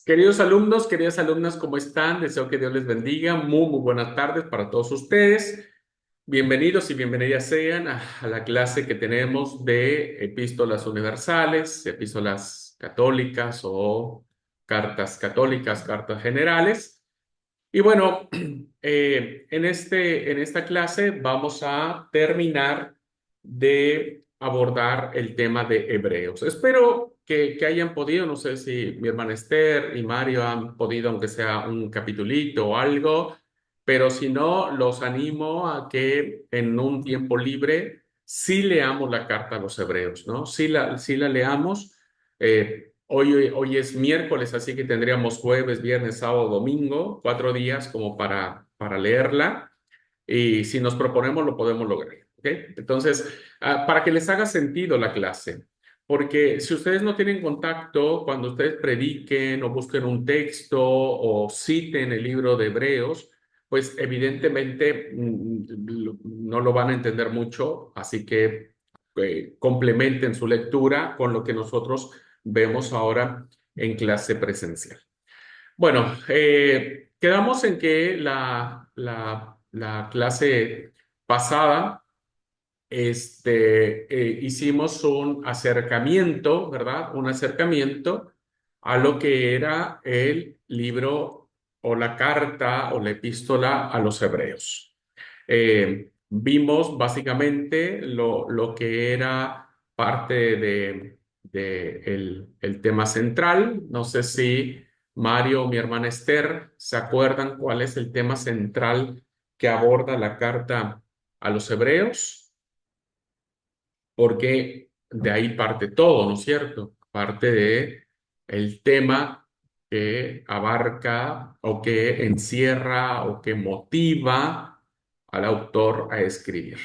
Queridos alumnos, queridas alumnas, ¿cómo están? Deseo que Dios les bendiga. Muy buenas tardes para todos ustedes. Bienvenidos y bienvenidas sean a la clase que tenemos de epístolas universales, epístolas católicas o cartas católicas, cartas generales. Y bueno, en esta clase vamos a terminar de abordar el tema de Hebreos. Espero que hayan podido, no sé si mi hermana Esther y Mario han podido, aunque sea un capitulito o algo, pero si no, los animo a que en un tiempo libre sí leamos la carta a los Hebreos, ¿no? Sí la leamos. Hoy es miércoles, así que tendríamos jueves, viernes, sábado, domingo, 4 días como para leerla. Y si nos proponemos, lo podemos lograr. ¿Ok? Entonces, para que les haga sentido la clase, porque si ustedes no tienen contacto, cuando ustedes prediquen o busquen un texto o citen el libro de Hebreos, pues evidentemente no lo van a entender mucho, así que complementen su lectura con lo que nosotros vemos ahora en clase presencial. Bueno, quedamos en que la clase pasada hicimos un acercamiento, ¿verdad? Un acercamiento a lo que era el libro o la carta o la epístola a los hebreos. Vimos básicamente lo que era parte de el tema central. No sé si Mario o mi hermana Esther se acuerdan cuál es el tema central que aborda la carta a los hebreos, porque de ahí parte todo, ¿no es cierto? Parte de el tema que abarca o que encierra o que motiva al autor a escribir.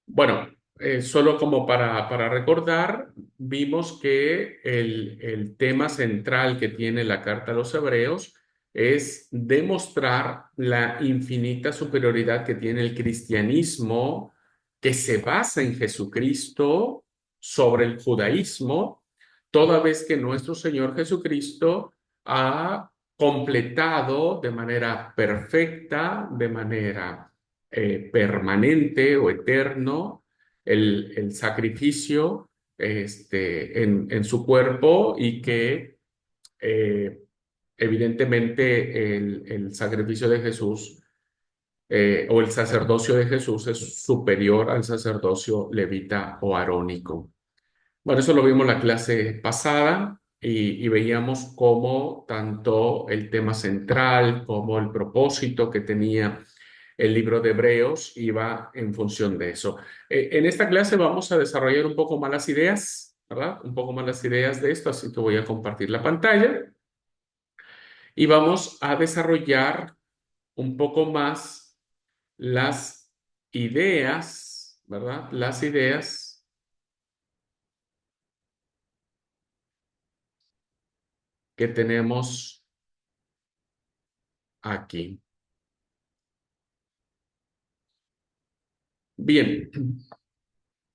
Bueno, solo como para recordar, vimos que el tema central que tiene la carta a los hebreos es demostrar la infinita superioridad que tiene el cristianismo, que se basa en Jesucristo sobre el judaísmo, toda vez que nuestro Señor Jesucristo ha completado de manera perfecta, de manera permanente o eterno el sacrificio en su cuerpo y que eh, evidentemente el sacrificio de Jesús o el sacerdocio de Jesús es superior al sacerdocio levita o arónico. Bueno, eso lo vimos la clase pasada y veíamos cómo tanto el tema central como el propósito que tenía el libro de Hebreos iba en función de eso. En esta clase vamos a desarrollar un poco más las ideas, ¿verdad? Un poco más las ideas de esto, así que voy a compartir la pantalla y vamos a desarrollar un poco más las ideas, ¿verdad? Las ideas que tenemos aquí. Bien,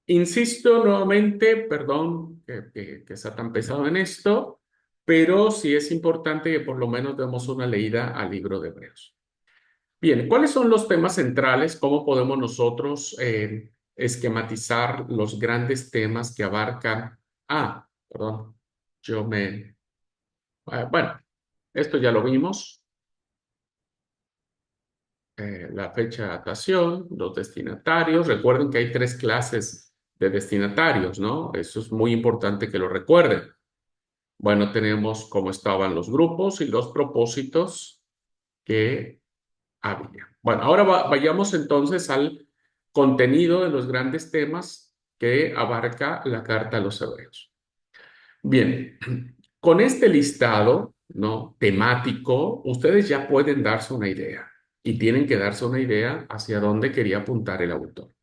insisto nuevamente, perdón que sea tan pesado en esto, pero sí es importante que por lo menos demos una leída al libro de Hebreos. Bien, ¿cuáles son los temas centrales? ¿Cómo podemos nosotros esquematizar los grandes temas que abarcan? Perdón, yo me... bueno, esto ya lo vimos. La fecha de datación, los destinatarios. Recuerden que hay 3 clases de destinatarios, ¿no? Eso es muy importante que lo recuerden. Bueno, tenemos cómo estaban los grupos y los propósitos que había. Bueno, ahora vayamos entonces al contenido de los grandes temas que abarca la carta a los hebreos. Bien, con este listado, ¿no? Temático, ustedes ya pueden darse una idea y tienen que darse una idea hacia dónde quería apuntar el autor.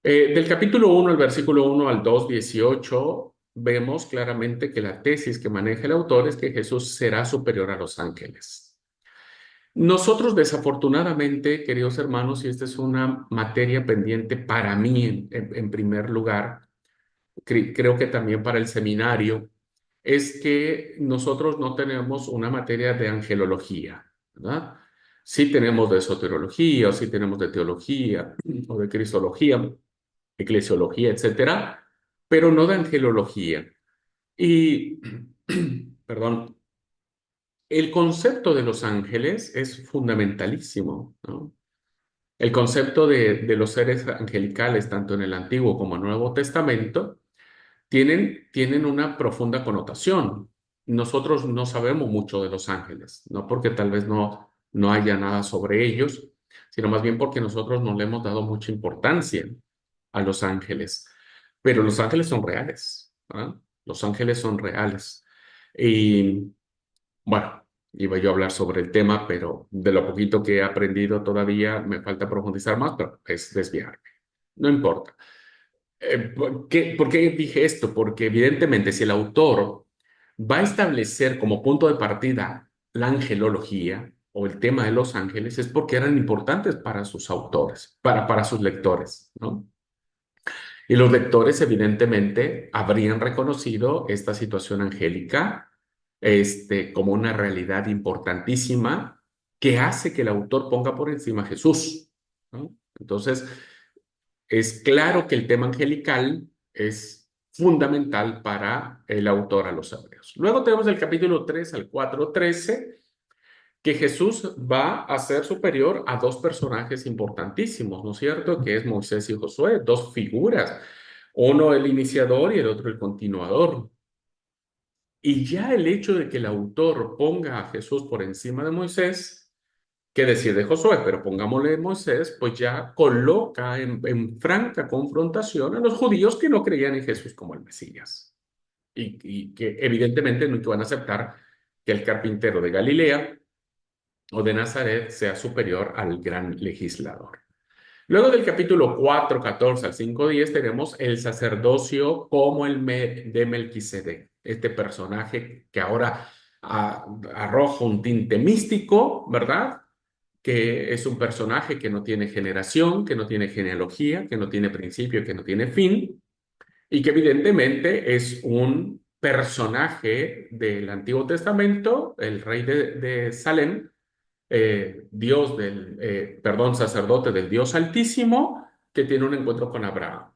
Del capítulo 1, el versículo 1 al 2, 18, vemos claramente que la tesis que maneja el autor es que Jesús será superior a los ángeles. Nosotros desafortunadamente, queridos hermanos, y esta es una materia pendiente para mí en primer lugar, creo que también para el seminario, es que nosotros no tenemos una materia de angelología, ¿verdad? Sí tenemos de esoterología, o sí tenemos de teología, o de cristología, eclesiología, etcétera, pero no de angelología. Y, perdón, el concepto de los ángeles es fundamentalísimo, ¿no? El concepto de los seres angelicales, tanto en el Antiguo como en el Nuevo Testamento, tienen una profunda connotación. Nosotros no sabemos mucho de los ángeles, no porque tal vez no haya nada sobre ellos, sino más bien porque nosotros no le hemos dado mucha importancia a los ángeles. Pero los ángeles son reales, ¿ah? Los ángeles son reales. Y bueno, iba yo a hablar sobre el tema, pero de lo poquito que he aprendido todavía me falta profundizar más, pero es desviarme. No importa. ¿Por qué dije esto? Porque evidentemente si el autor va a establecer como punto de partida la angelología o el tema de los ángeles, es porque eran importantes para sus autores, para sus lectores, ¿no? Y los lectores evidentemente habrían reconocido esta situación angélica, como una realidad importantísima que hace que el autor ponga por encima a Jesús, ¿no? Entonces, es claro que el tema angelical es fundamental para el autor a los hebreos. Luego tenemos el capítulo 3 al 4:13, que Jesús va a ser superior a dos personajes importantísimos, ¿no es cierto? Que es Moisés y Josué, dos figuras, uno el iniciador y el otro el continuador. Y ya el hecho de que el autor ponga a Jesús por encima de Moisés, qué decir de Josué, pero pongámosle Moisés, pues ya coloca en franca confrontación a los judíos que no creían en Jesús como el Mesías y que evidentemente no iban a aceptar que el carpintero de Galilea o de Nazaret sea superior al gran legislador. Luego del capítulo 4:14 al 5:10 tenemos el sacerdocio como de Melquisedec, este personaje que ahora arroja un tinte místico, ¿verdad? Que es un personaje que no tiene generación, que no tiene genealogía, que no tiene principio, que no tiene fin, y que evidentemente es un personaje del Antiguo Testamento, el rey de Salem, perdón, sacerdote del Dios Altísimo, que tiene un encuentro con Abraham.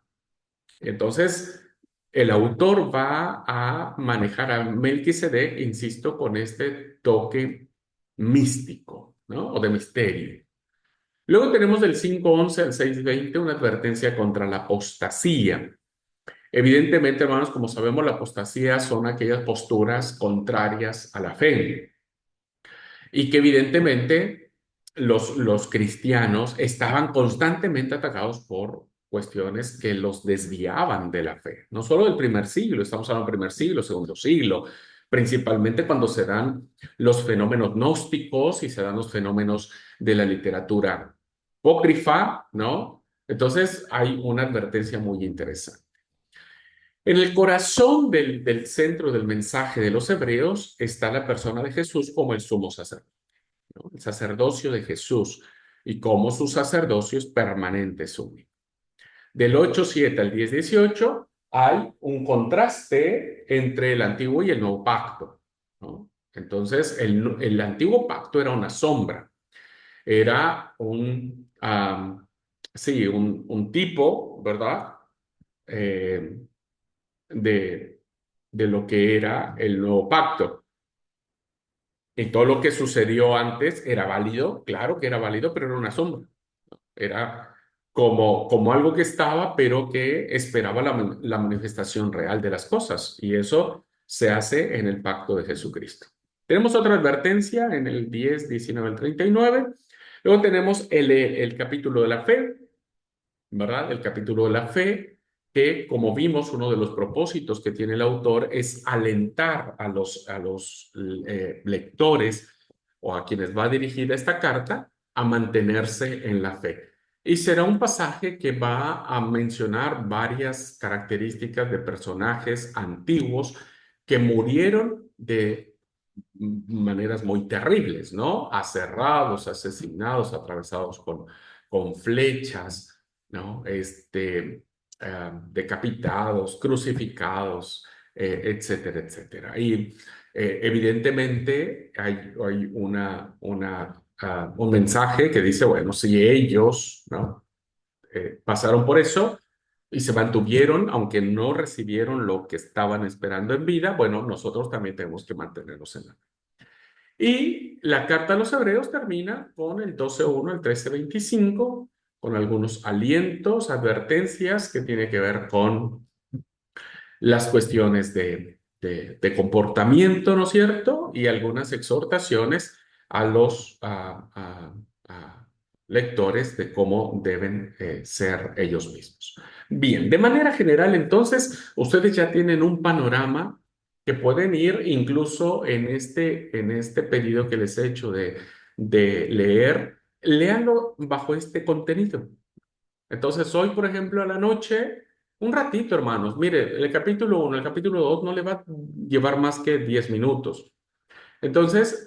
Entonces, el autor va a manejar a Melquisedec, insisto, con este toque místico, ¿no? O de misterio. Luego tenemos del 5:11 al 6:20 una advertencia contra la apostasía. Evidentemente, hermanos, como sabemos, la apostasía son aquellas posturas contrarias a la fe y que evidentemente los cristianos estaban constantemente atacados por cuestiones que los desviaban de la fe. No solo del primer siglo, estamos hablando del primer siglo, segundo siglo, principalmente cuando se dan los fenómenos gnósticos y se dan los fenómenos de la literatura apócrifa, ¿no? Entonces hay una advertencia muy interesante. En el corazón del centro del mensaje de los hebreos está la persona de Jesús como el sumo sacerdote, ¿no? El sacerdocio de Jesús y cómo su sacerdocio es permanente, es único. Del 8:7 al 10:18 hay un contraste entre el antiguo y el nuevo pacto, ¿no? Entonces, el antiguo pacto era una sombra, era sí, un tipo, ¿verdad? Eh, de, de lo que era el nuevo pacto. Y todo lo que sucedió antes era válido, claro que era válido, pero era una sombra. Era como algo que estaba, pero que esperaba la manifestación real de las cosas. Y eso se hace en el pacto de Jesucristo. Tenemos otra advertencia en el 10, 19 al 39. Luego tenemos el capítulo de la fe, ¿verdad? El capítulo de la fe, que como vimos, uno de los propósitos que tiene el autor es alentar a los lectores o a quienes va dirigida esta carta a mantenerse en la fe. Y será un pasaje que va a mencionar varias características de personajes antiguos que murieron de maneras muy terribles, ¿no? Aserrados, asesinados, atravesados con flechas, ¿no? decapitados, crucificados, etcétera, etcétera. Y evidentemente hay un mensaje que dice, bueno, si ellos, ¿no? Pasaron por eso y se mantuvieron, aunque no recibieron lo que estaban esperando en vida, bueno, nosotros también tenemos que mantenernos en la. Y la carta a los hebreos termina con el 12:1, el 13:25, con algunos alientos, advertencias que tiene que ver con las cuestiones de comportamiento, ¿no es cierto? Y algunas exhortaciones a los a lectores de cómo deben ser ellos mismos. Bien, de manera general, entonces, ustedes ya tienen un panorama que pueden ir incluso en este pedido que les he hecho de leer, léanlo bajo este contenido. Entonces, hoy, por ejemplo, a la noche, un ratito, hermanos. Mire, el capítulo 1, el capítulo 2 no le va a llevar más que 10 minutos. Entonces,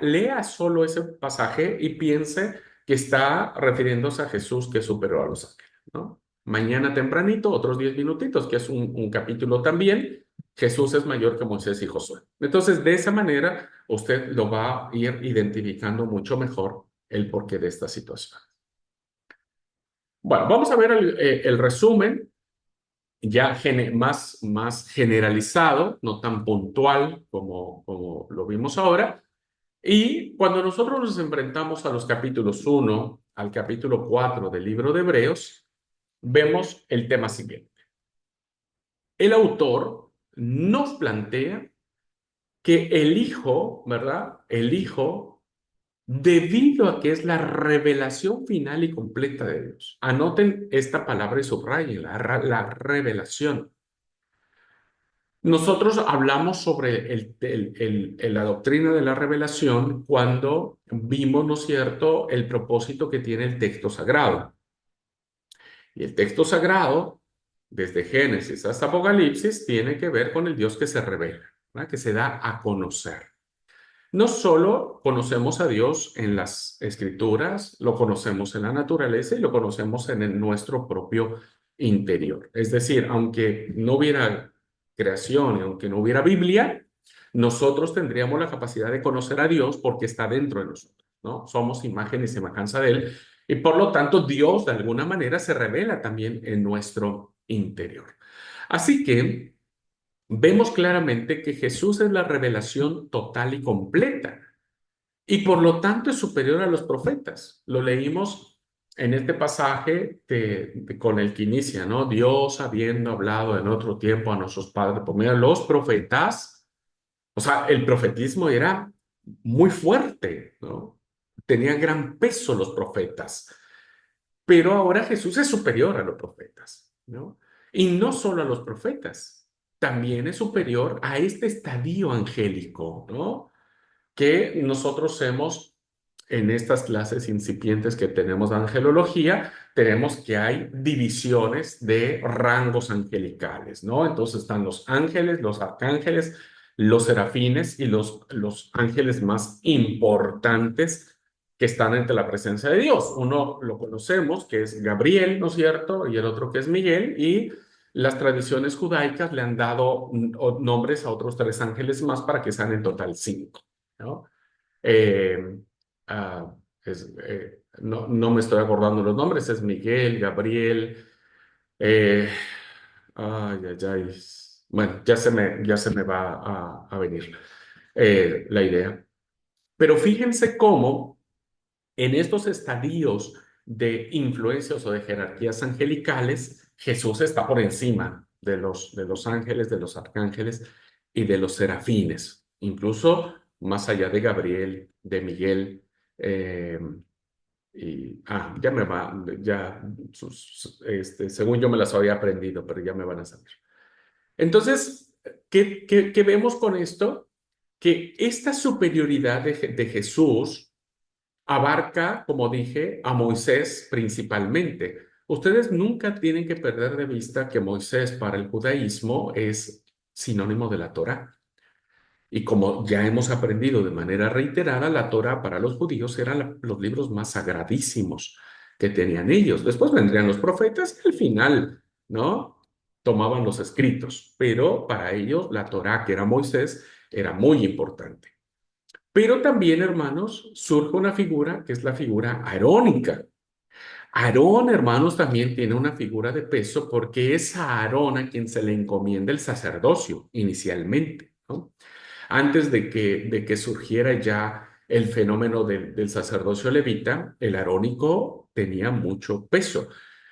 lea solo ese pasaje y piense que está refiriéndose a Jesús que superó a los ángeles, ¿no? Mañana tempranito, otros 10 minutitos, que es un capítulo también. Jesús es mayor que Moisés y Josué. Entonces, de esa manera, usted lo va a ir identificando mucho mejor el porqué de esta situación. Bueno, vamos a ver el resumen ya más generalizado, no tan puntual como lo vimos ahora. Y cuando nosotros nos enfrentamos a los capítulos 1 al capítulo 4 del libro de Hebreos, vemos el tema siguiente. El autor nos plantea que el Hijo, ¿verdad? El Hijo, debido a que es la revelación final y completa de Dios. Anoten esta palabra y subrayen la revelación. Nosotros hablamos sobre la doctrina de la revelación cuando vimos, ¿no es cierto?, el propósito que tiene el texto sagrado. Y el texto sagrado, desde Génesis hasta Apocalipsis, tiene que ver con el Dios que se revela, ¿verdad?, que se da a conocer. No solo conocemos a Dios en las escrituras, lo conocemos en la naturaleza y lo conocemos en nuestro propio interior. Es decir, aunque no hubiera creación y aunque no hubiera Biblia, nosotros tendríamos la capacidad de conocer a Dios porque está dentro de nosotros, ¿no? Somos imagen y semejanza de Él y por lo tanto Dios de alguna manera se revela también en nuestro interior. Así que vemos claramente que Jesús es la revelación total y completa y por lo tanto es superior a los profetas. Lo leímos en este pasaje con el que inicia, ¿no? Dios habiendo hablado en otro tiempo a nuestros padres por medio de los profetas. O sea, el profetismo era muy fuerte, ¿no? Tenían gran peso los profetas. Pero ahora Jesús es superior a los profetas, ¿no? Y no solo a los profetas, también es superior a este estadio angélico, ¿no? Que nosotros hemos, en estas clases incipientes que tenemos de angelología, tenemos que hay divisiones de rangos angelicales, ¿no? Entonces están los ángeles, los arcángeles, los serafines y los ángeles más importantes que están ante la presencia de Dios. Uno lo conocemos, que es Gabriel, ¿no es cierto? Y el otro que es Miguel, y las tradiciones judaicas le han dado nombres a otros 3 ángeles más para que sean en total 5, ¿no? Eh, ah, no me estoy acordando los nombres, es Miguel, Gabriel, eh, ay, ay, ay. Bueno, ya se me va a venir la idea. Pero fíjense cómo en estos estadios de influencias o de jerarquías angelicales, Jesús está por encima de los ángeles, de los arcángeles y de los serafines, incluso más allá de Gabriel, de Miguel. eh, ya me va, ya, según yo me las había aprendido, pero ya me van a saber. Entonces, ¿qué vemos con esto? Que esta superioridad de Jesús abarca, como dije, a Moisés principalmente. Ustedes nunca tienen que perder de vista que Moisés para el judaísmo es sinónimo de la Torá. Y como ya hemos aprendido de manera reiterada, la Torá para los judíos eran los libros más sagradísimos que tenían ellos. Después vendrían los profetas y al final ¿no? Tomaban los escritos, pero para ellos la Torá, que era Moisés, era muy importante. Pero también, hermanos, surge una figura que es la figura arónica. Aarón, hermanos, también tiene una figura de peso porque es a Aarón a quien se le encomienda el sacerdocio inicialmente, ¿no? Antes de que surgiera ya el fenómeno del sacerdocio levita, el arónico tenía mucho peso.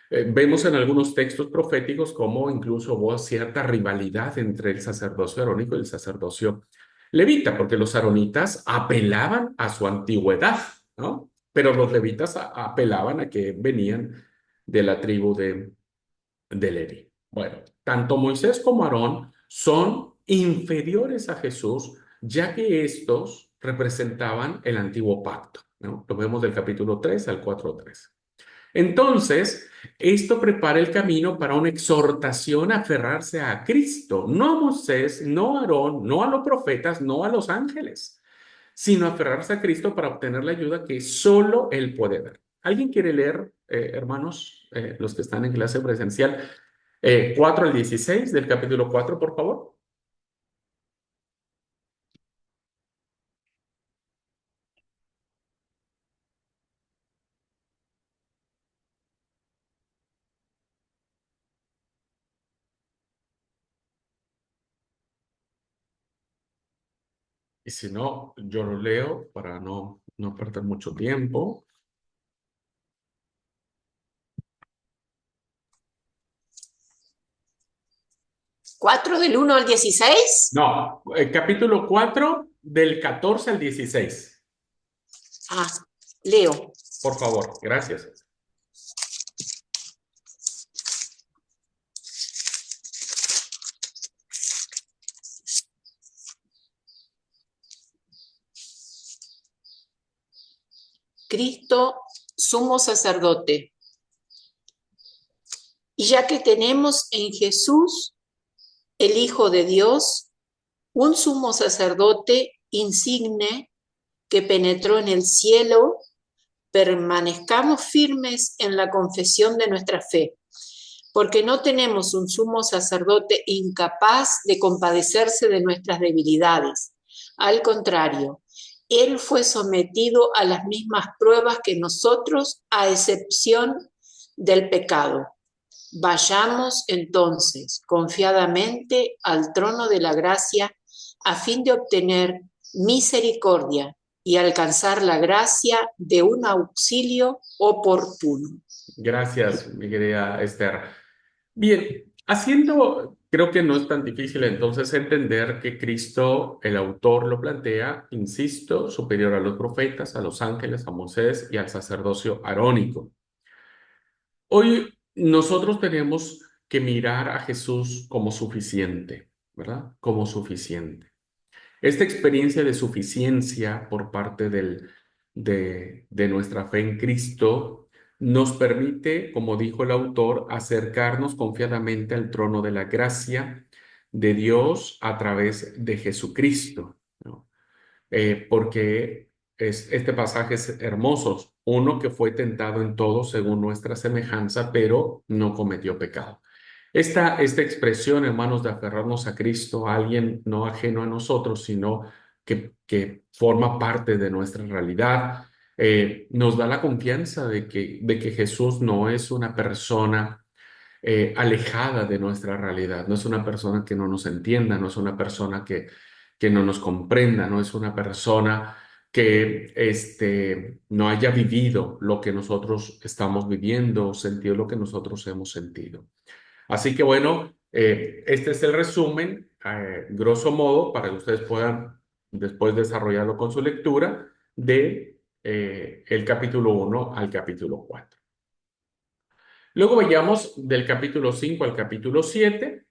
Vemos en algunos textos proféticos cómo incluso hubo cierta rivalidad entre el sacerdocio arónico y el sacerdocio levita, porque los aronitas apelaban a su antigüedad, ¿no? Pero los levitas apelaban a que venían de la tribu de Leví. Bueno, tanto Moisés como Aarón son inferiores a Jesús, ya que estos representaban el antiguo pacto, ¿no? Lo vemos del capítulo 3 al 4:3. Entonces, esto prepara el camino para una exhortación a aferrarse a Cristo, no a Moisés, no a Aarón, no a los profetas, no a los ángeles, sino aferrarse a Cristo para obtener la ayuda que solo Él puede dar. ¿Alguien quiere leer, hermanos, los que están en clase presencial, 4 al 16 del capítulo 4, por favor? Y si no, yo lo leo para no perder mucho tiempo. 4 del 1 al 16. No, capítulo 4 del 14 al 16. Ah, leo. Por favor, gracias. Cristo, sumo sacerdote. Y ya que tenemos en Jesús, el Hijo de Dios, un sumo sacerdote insigne que penetró en el cielo, permanezcamos firmes en la confesión de nuestra fe, porque no tenemos un sumo sacerdote incapaz de compadecerse de nuestras debilidades. Al contrario, él fue sometido a las mismas pruebas que nosotros, a excepción del pecado. Vayamos entonces confiadamente al trono de la gracia a fin de obtener misericordia y alcanzar la gracia de un auxilio oportuno. Gracias, mi querida Esther. Bien, creo que no es tan difícil entonces entender que Cristo, el autor, lo plantea, insisto, superior a los profetas, a los ángeles, a Moisés y al sacerdocio arónico. Hoy nosotros tenemos que mirar a Jesús como suficiente, ¿verdad? Como suficiente. Esta experiencia de suficiencia por parte de nuestra fe en Cristo nos permite, como dijo el autor, acercarnos confiadamente al trono de la gracia de Dios a través de Jesucristo, ¿no? Porque este pasaje es hermoso. Uno que fue tentado en todo según nuestra semejanza, pero no cometió pecado. Esta expresión, hermanos, de aferrarnos a Cristo, a alguien no ajeno a nosotros, sino que forma parte de nuestra realidad, nos da la confianza de que Jesús no es una persona alejada de nuestra realidad, no es una persona que no nos entienda, no es una persona que no nos comprenda, no es una persona que no haya vivido lo que nosotros estamos viviendo, sentido lo que nosotros hemos sentido. Así que bueno, este es el resumen, grosso modo, para que ustedes puedan después desarrollarlo con su lectura de el capítulo 1 al capítulo 4. Luego vayamos del capítulo 5 al capítulo 7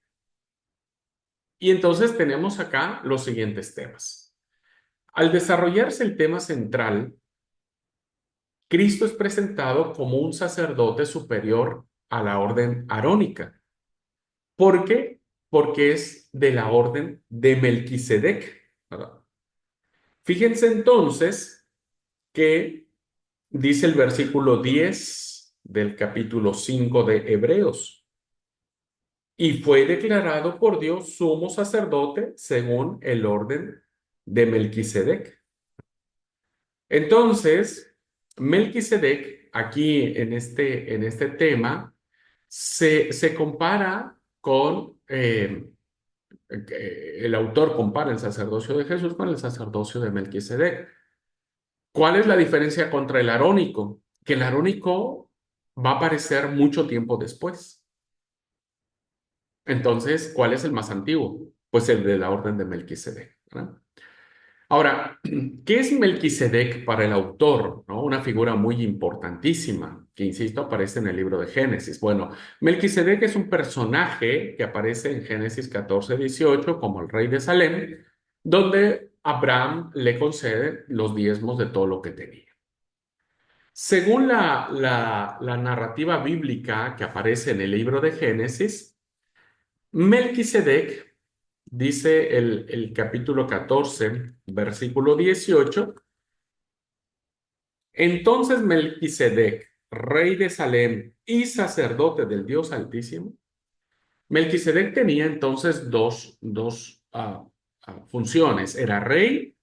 y entonces tenemos acá los siguientes temas. Al desarrollarse el tema central, Cristo es presentado como un sacerdote superior a la orden arónica. ¿Por qué? Porque es de la orden de Melquisedec, ¿verdad? Fíjense entonces que dice el versículo 10 del capítulo 5 de Hebreos. y fue declarado por Dios sumo sacerdote según el orden de Melquisedec. Entonces, Melquisedec, aquí en este tema, se compara con, el autor compara el sacerdocio de Jesús con el sacerdocio de Melquisedec. ¿Cuál es la diferencia contra el arónico? Que el arónico va a aparecer mucho tiempo después. Entonces, ¿cuál es el más antiguo? Pues el de la orden de Melquisedec, ¿verdad? Ahora, ¿qué es Melquisedec para el autor? ¿No? Una figura muy importantísima, que insisto, aparece en el libro de Génesis. Bueno, Melquisedec es un personaje que aparece en Génesis 14:18 como el rey de Salem, donde Abraham le concede los diezmos de todo lo que tenía. Según la narrativa bíblica que aparece en el libro de Génesis, Melquisedec, dice el capítulo 14, versículo 18, entonces Melquisedec, rey de Salem y sacerdote del Dios Altísimo. Melquisedec tenía entonces dos funciones, era rey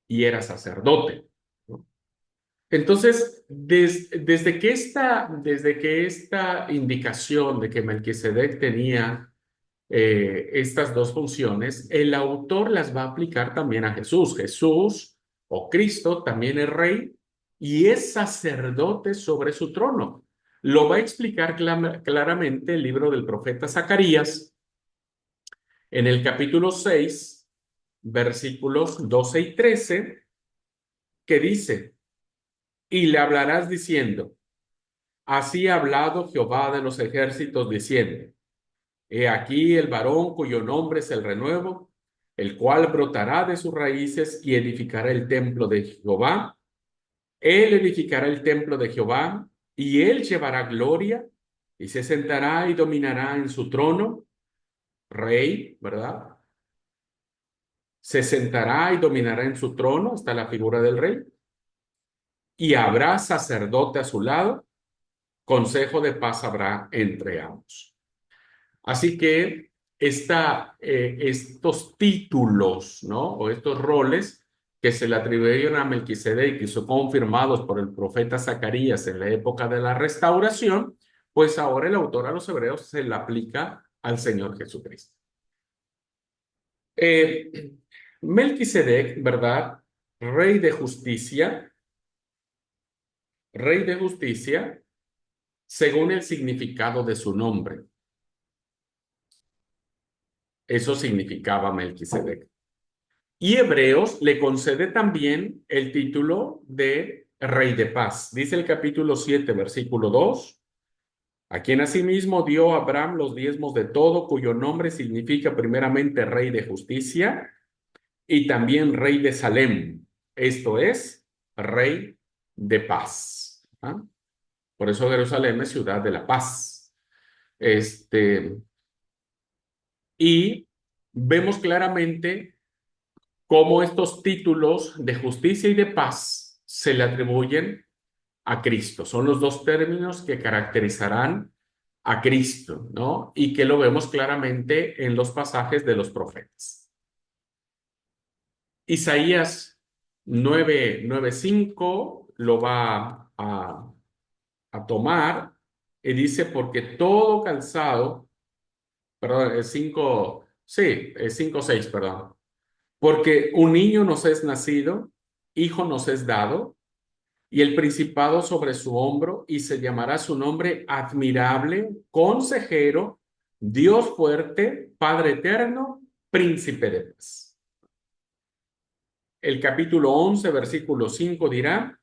y era sacerdote, ¿no? Entonces, desde que esta indicación de que Melquisedec tenía estas dos funciones, el autor las va a aplicar también a Jesús. Jesús o Cristo también es rey y es sacerdote sobre su trono. Lo va a explicar claramente el libro del profeta Zacarías en el capítulo 6, versículos 12 y 13, que dice, y le hablarás diciendo, así ha hablado Jehová de los ejércitos diciendo, he aquí el varón cuyo nombre es el renuevo, el cual brotará de sus raíces y edificará el templo de Jehová. Él edificará el templo de Jehová y él llevará gloria y se sentará y dominará en su trono, rey, ¿verdad? Se sentará y dominará en su trono, está la figura del rey, y habrá sacerdote a su lado, consejo de paz habrá entre ambos. Así que estos títulos, ¿no? O estos roles que se le atribuyeron a Melquisedec y que son confirmados por el profeta Zacarías en la época de la restauración, pues ahora el autor a los hebreos se le aplica al Señor Jesucristo. Eh, Melquisedec, ¿verdad? Rey de justicia, rey de justicia, según el significado de su nombre. Eso significaba Melquisedec. Y Hebreos le concede también el título de Rey de Paz. Dice el capítulo 7, versículo 2, a quien asimismo dio Abraham los diezmos de todo, cuyo nombre significa primeramente Rey de Justicia y también Rey de Salem, esto es, Rey de Paz. ¿Ah? Por eso Jerusalén es ciudad de la paz. Y vemos claramente cómo estos títulos de justicia y de paz se le atribuyen a Cristo. Son los dos términos que caracterizarán a Cristo, ¿no? Y que lo vemos claramente en los pasajes de los profetas. Isaías 9:5 lo va a tomar y dice, porque todo calzado, perdón, es 5, sí, es 5:6, perdón. Porque un niño nos es nacido, hijo nos es dado, y el principado sobre su hombro, y se llamará su nombre admirable, consejero, Dios fuerte, Padre eterno, príncipe de paz. El capítulo 11, versículo 5 dirá,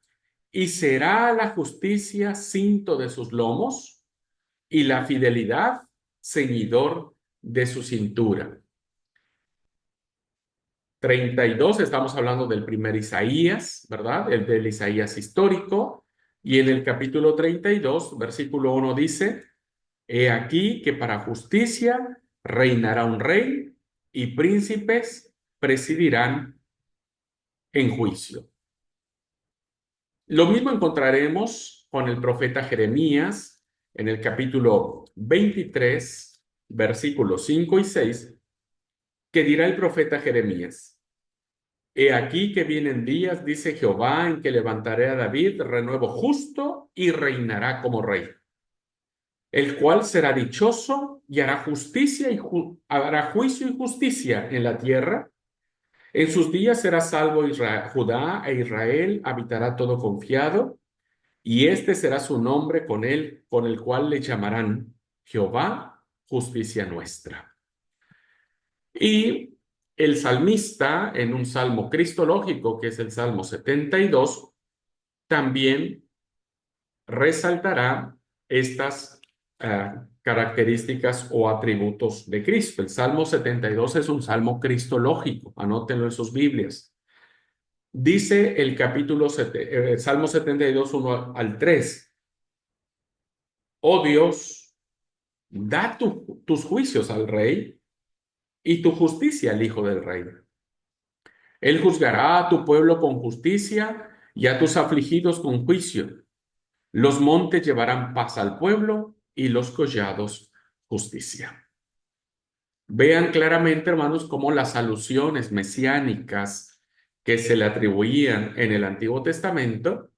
y será la justicia cinto de sus lomos, y la fidelidad ceñidor de su cintura. 32, estamos hablando del primer Isaías, ¿verdad? El del Isaías histórico. Y en el capítulo 32, versículo 1 dice, he aquí que para justicia reinará un rey y príncipes presidirán en juicio. Lo mismo encontraremos con el profeta Jeremías en el capítulo 23, versículos 5 y 6, que dirá el profeta Jeremías. He aquí que vienen días, dice Jehová, en que levantaré a David renuevo justo y reinará como rey, el cual será dichoso y hará justicia y hará juicio y justicia en la tierra. En sus días será salvo Judá e Israel habitará todo confiado, y este será su nombre con él, con el cual le llamarán Jehová, justicia nuestra. Y el salmista, en un salmo cristológico, que es el Salmo 72, también resaltará estas características o atributos de Cristo. El Salmo 72 es un salmo cristológico, anótenlo en sus Biblias. Dice el Salmo 72, 1 al 3, oh Dios, da tus juicios al rey y tu justicia al hijo del rey. Él juzgará a tu pueblo con justicia y a tus afligidos con juicio. Los montes llevarán paz al pueblo y los collados justicia. Vean claramente, hermanos, cómo las alusiones mesiánicas que se le atribuían en el Antiguo Testamento,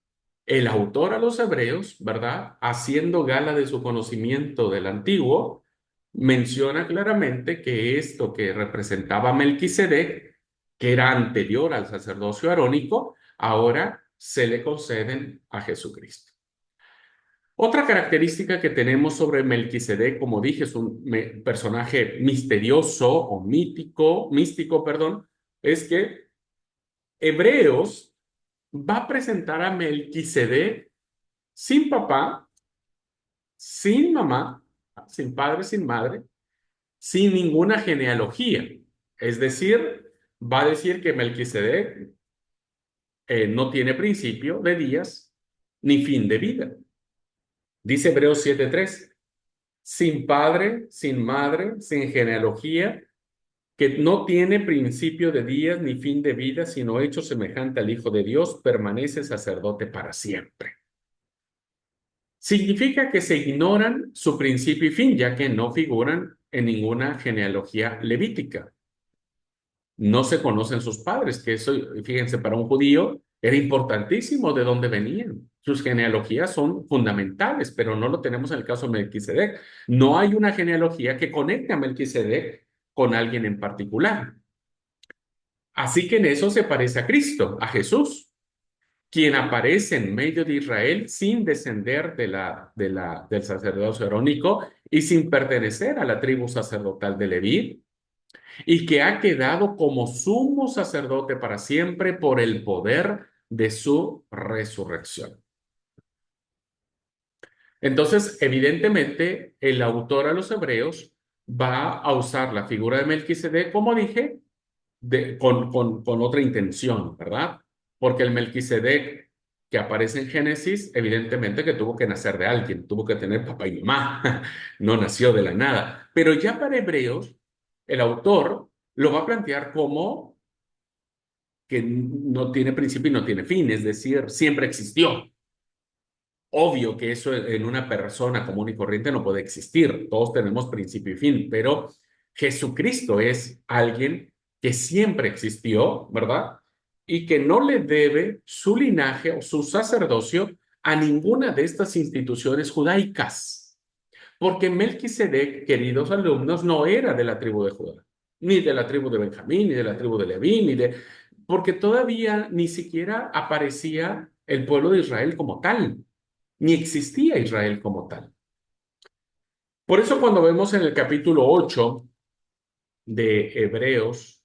el autor a los hebreos, ¿verdad? Haciendo gala de su conocimiento del Antiguo, menciona claramente que esto que representaba Melquisedec, que era anterior al sacerdocio arónico, ahora se le conceden a Jesucristo. Otra característica que tenemos sobre Melquisedec, como dije, es un personaje misterioso o místico, perdón, es que Hebreos va a presentar a Melquisedec sin papá, sin mamá, sin padre, sin madre, sin ninguna genealogía. Es decir, va a decir que Melquisedec no tiene principio de días ni fin de vida. Dice Hebreos 7:3. Sin padre, sin madre, sin genealogía, que no tiene principio de días ni fin de vida, sino hecho semejante al Hijo de Dios, permanece sacerdote para siempre. Significa que se ignoran su principio y fin, ya que no figuran en ninguna genealogía levítica. No se conocen sus padres, que eso, fíjense, para un judío era importantísimo de dónde venían. Sus genealogías son fundamentales, pero no lo tenemos en el caso de Melquisedec. No hay una genealogía que conecte a Melquisedec con alguien en particular. Así que en eso se parece a Cristo, a Jesús, quien aparece en medio de Israel sin descender del sacerdocio arónico y sin pertenecer a la tribu sacerdotal de Leví, y que ha quedado como sumo sacerdote para siempre por el poder de su resurrección. Entonces, evidentemente, el autor a los hebreos va a usar la figura de Melquisedec, como dije, con otra intención, ¿verdad? Porque el Melquisedec que aparece en Génesis, evidentemente que tuvo que nacer de alguien, tuvo que tener papá y mamá, no nació de la nada. Pero ya para Hebreos, el autor lo va a plantear como que no tiene principio y no tiene fin, es decir, siempre existió. Obvio que eso en una persona común y corriente no puede existir. Todos tenemos principio y fin, pero Jesucristo es alguien que siempre existió, ¿verdad? Y que no le debe su linaje o su sacerdocio a ninguna de estas instituciones judaicas. Porque Melquisedec, queridos alumnos, no era de la tribu de Judá, ni de la tribu de Benjamín, ni de la tribu de Leví, porque todavía ni siquiera aparecía el pueblo de Israel como tal, ni existía Israel como tal. Por eso cuando vemos en el capítulo 8 de Hebreos,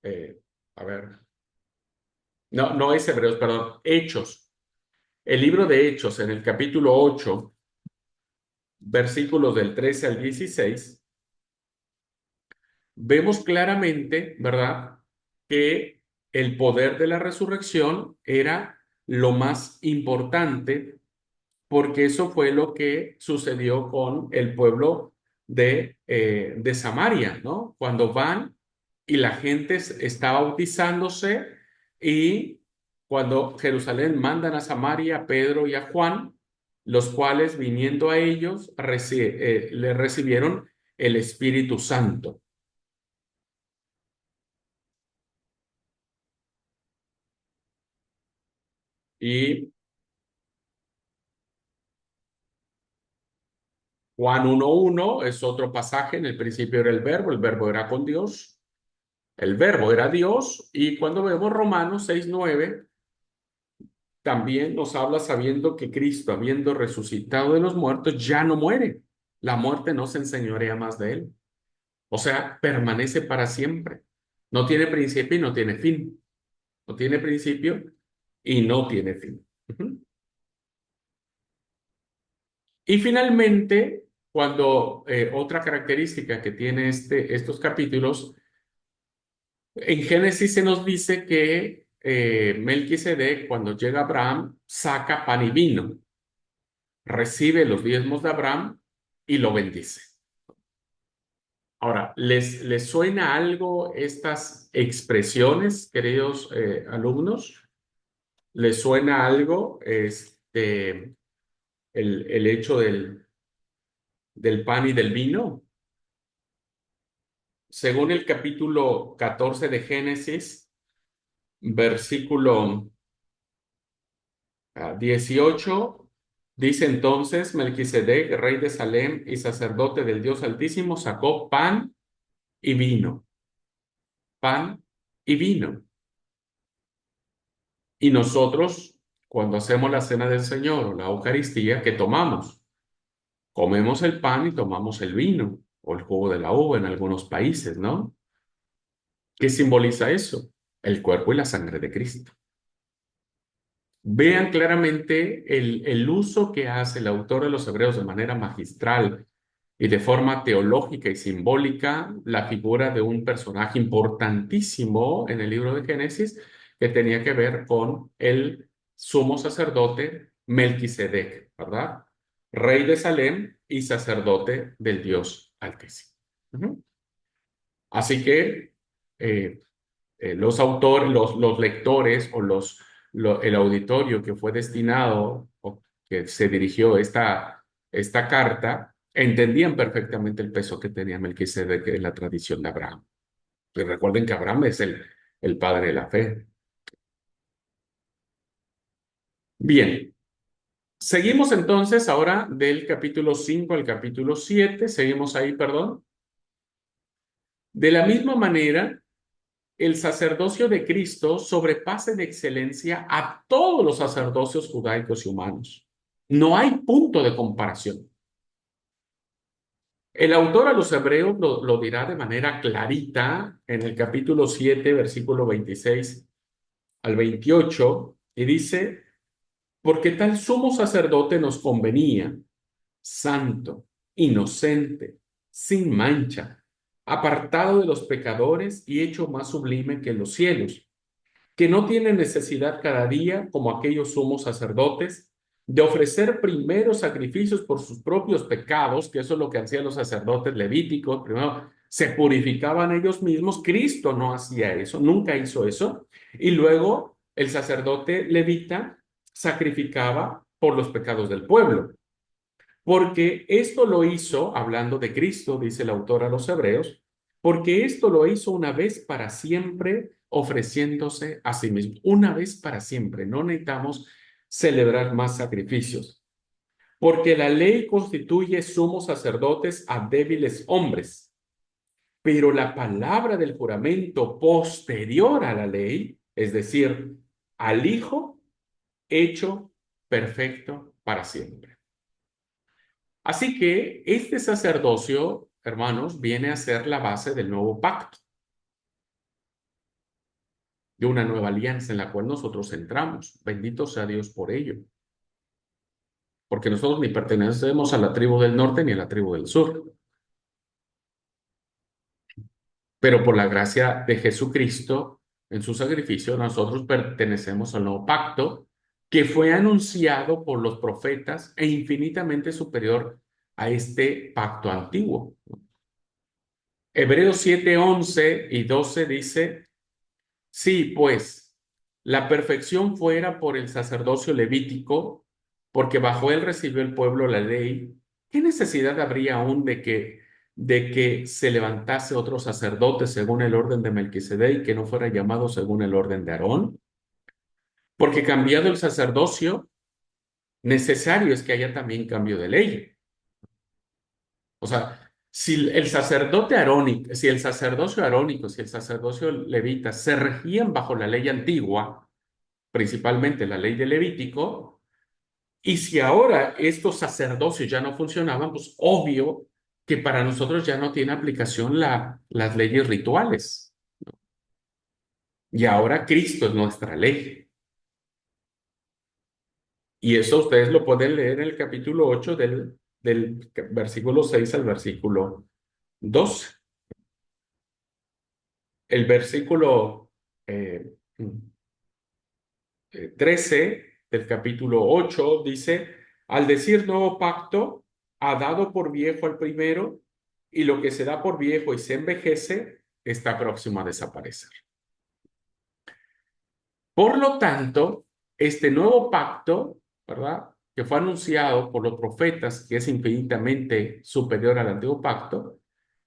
eh, a ver, no es Hebreos, perdón, Hechos, el libro de Hechos en el capítulo 8, versículos del 13 al 16, vemos claramente, ¿verdad?, que el poder de la resurrección era lo más importante, porque eso fue lo que sucedió con el pueblo de Samaria, ¿no? Cuando van y la gente está bautizándose, y cuando Jerusalén mandan a Samaria a Pedro y a Juan, los cuales viniendo a ellos le recibieron el Espíritu Santo. Y Juan 1:1 es otro pasaje. En el principio era el verbo era con Dios, el verbo era Dios. Y cuando vemos Romanos 6:9, también nos habla sabiendo que Cristo, habiendo resucitado de los muertos, ya no muere. La muerte no se enseñorea más de él. O sea, permanece para siempre. No tiene principio y no tiene fin. No tiene principio y no tiene fin. Ujú. Y finalmente, cuando otra característica que tiene estos capítulos, en Génesis se nos dice que Melquisedec, cuando llega Abraham, saca pan y vino, recibe los diezmos de Abraham y lo bendice. Ahora, ¿les suena algo estas expresiones, queridos alumnos? ¿Les suena algo el hecho del pan y del vino? Según el capítulo 14 de Génesis, versículo 18, dice entonces Melquisedec, rey de Salem y sacerdote del Dios Altísimo, sacó y vino, pan y vino. Y nosotros, cuando hacemos la cena del Señor o la Eucaristía, ¿qué tomamos? Comemos el pan y tomamos el vino o el jugo de la uva en algunos países, ¿no? ¿Qué simboliza eso? El cuerpo y la sangre de Cristo. Vean claramente el uso que hace el autor de los Hebreos de manera magistral y de forma teológica y simbólica la figura de un personaje importantísimo en el libro de Génesis que tenía que ver con el sumo sacerdote Melquisedec, ¿verdad? Rey de Salem y sacerdote del Dios Altísimo. Ujú. Así que eh, los autores, los lectores o el auditorio que fue destinado o que se dirigió esta carta, entendían perfectamente el peso que tenía Melquisedec en la tradición de Abraham. Y recuerden que Abraham es el padre de la fe. Bien, seguimos entonces ahora del capítulo 5 al capítulo 7, seguimos ahí, perdón. De la misma manera, el sacerdocio de Cristo sobrepasa en excelencia a todos los sacerdocios judaicos y humanos. No hay punto de comparación. El autor a los hebreos lo dirá de manera clarita en el capítulo 7, versículo 26 al 28, y dice, porque tal sumo sacerdote nos convenía, santo, inocente, sin mancha, apartado de los pecadores y hecho más sublime que los cielos, que no tiene necesidad cada día, como aquellos sumos sacerdotes, de ofrecer primero sacrificios por sus propios pecados, que eso es lo que hacían los sacerdotes levíticos, primero se purificaban ellos mismos. Cristo no hacía eso, nunca hizo eso, y luego el sacerdote levita sacrificaba por los pecados del pueblo. Porque esto lo hizo, hablando de Cristo, dice el autor a los Hebreos, porque esto lo hizo una vez para siempre, ofreciéndose a sí mismo. Una vez para siempre. No necesitamos celebrar más sacrificios. Porque la ley constituye sumos sacerdotes a débiles hombres, pero la palabra del juramento posterior a la ley, es decir, al Hijo, hecho perfecto para siempre. Así que este sacerdocio, hermanos, viene a ser la base del nuevo pacto, de una nueva alianza en la cual nosotros entramos. Bendito sea Dios por ello, porque nosotros ni pertenecemos a la tribu del norte ni a la tribu del sur, pero por la gracia de Jesucristo en su sacrificio, nosotros pertenecemos al nuevo pacto que fue anunciado por los profetas e infinitamente superior a este pacto antiguo. Hebreos 7, 11 y 12 dice, sí, pues, la perfección fuera por el sacerdocio levítico, porque bajo él recibió el pueblo la ley. ¿Qué necesidad habría aún de que de que se levantase otro sacerdote según el orden de Melquisedec y que no fuera llamado según el orden de Aarón, porque cambiado el sacerdocio, necesario es que haya también cambio de ley. O sea, si el sacerdote arónico, si el sacerdocio arónico, si el sacerdocio levita se regían bajo la ley antigua, principalmente la ley de Levítico, y si ahora estos sacerdocios ya no funcionaban, pues obvio que para nosotros ya no tiene aplicación las leyes rituales. Y ahora Cristo es nuestra ley. Y eso ustedes lo pueden leer en el capítulo 8 del versículo 6 al versículo 12. El versículo eh, 13 del capítulo 8 dice, al decir nuevo pacto, ha dado por viejo al primero, y lo que se da por viejo y se envejece está próximo a desaparecer. Por lo tanto, este nuevo pacto, ¿verdad? Que fue anunciado por los profetas, que es infinitamente superior al antiguo pacto,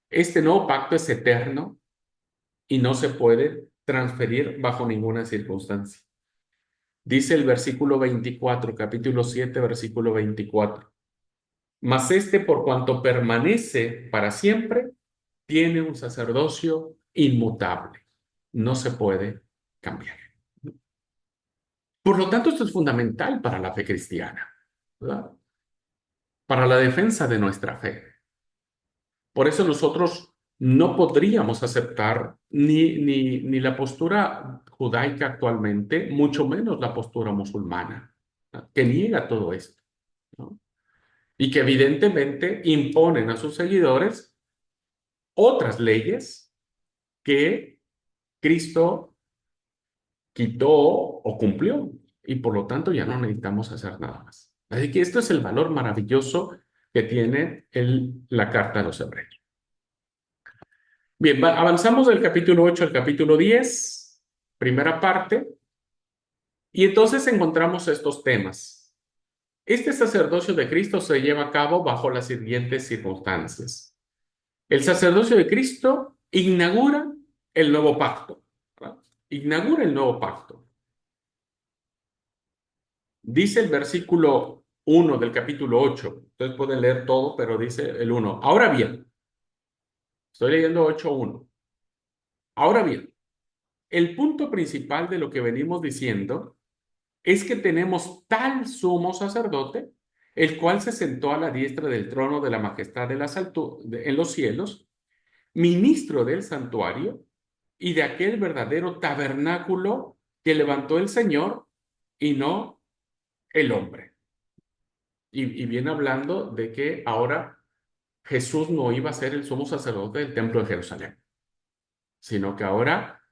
este nuevo pacto es eterno y no se puede transferir bajo ninguna circunstancia. Dice el versículo 24, capítulo 7, versículo 24. Mas este, por cuanto permanece para siempre, tiene un sacerdocio inmutable. No se puede cambiar. Por lo tanto, esto es fundamental para la fe cristiana, ¿verdad? Para la defensa de nuestra fe. Por eso nosotros no podríamos aceptar ni la postura judaica actualmente, mucho menos la postura musulmana, ¿no? Que niega todo esto, ¿no? Y que evidentemente imponen a sus seguidores otras leyes que Cristo quitó o cumplió, y por lo tanto ya no necesitamos hacer nada más. Así que esto es el valor maravilloso que tiene la carta a los Hebreos. Bien, avanzamos del capítulo 8 al capítulo 10, primera parte, y entonces encontramos estos temas. Este sacerdocio de Cristo se lleva a cabo bajo las siguientes circunstancias. El sacerdocio de Cristo inaugura el nuevo pacto, ¿verdad? Inaugura el nuevo pacto. Dice el versículo 1 del capítulo 8. Ustedes pueden leer todo, pero dice el 1. Ahora bien, estoy leyendo 8:1. Ahora bien, el punto principal de lo que venimos diciendo es que tenemos tal sumo sacerdote, el cual se sentó a la diestra del trono de la majestad de en los cielos, ministro del santuario y de aquel verdadero tabernáculo que levantó el Señor y no el hombre. Y viene hablando de que ahora Jesús no iba a ser el sumo sacerdote del templo de Jerusalén, sino que ahora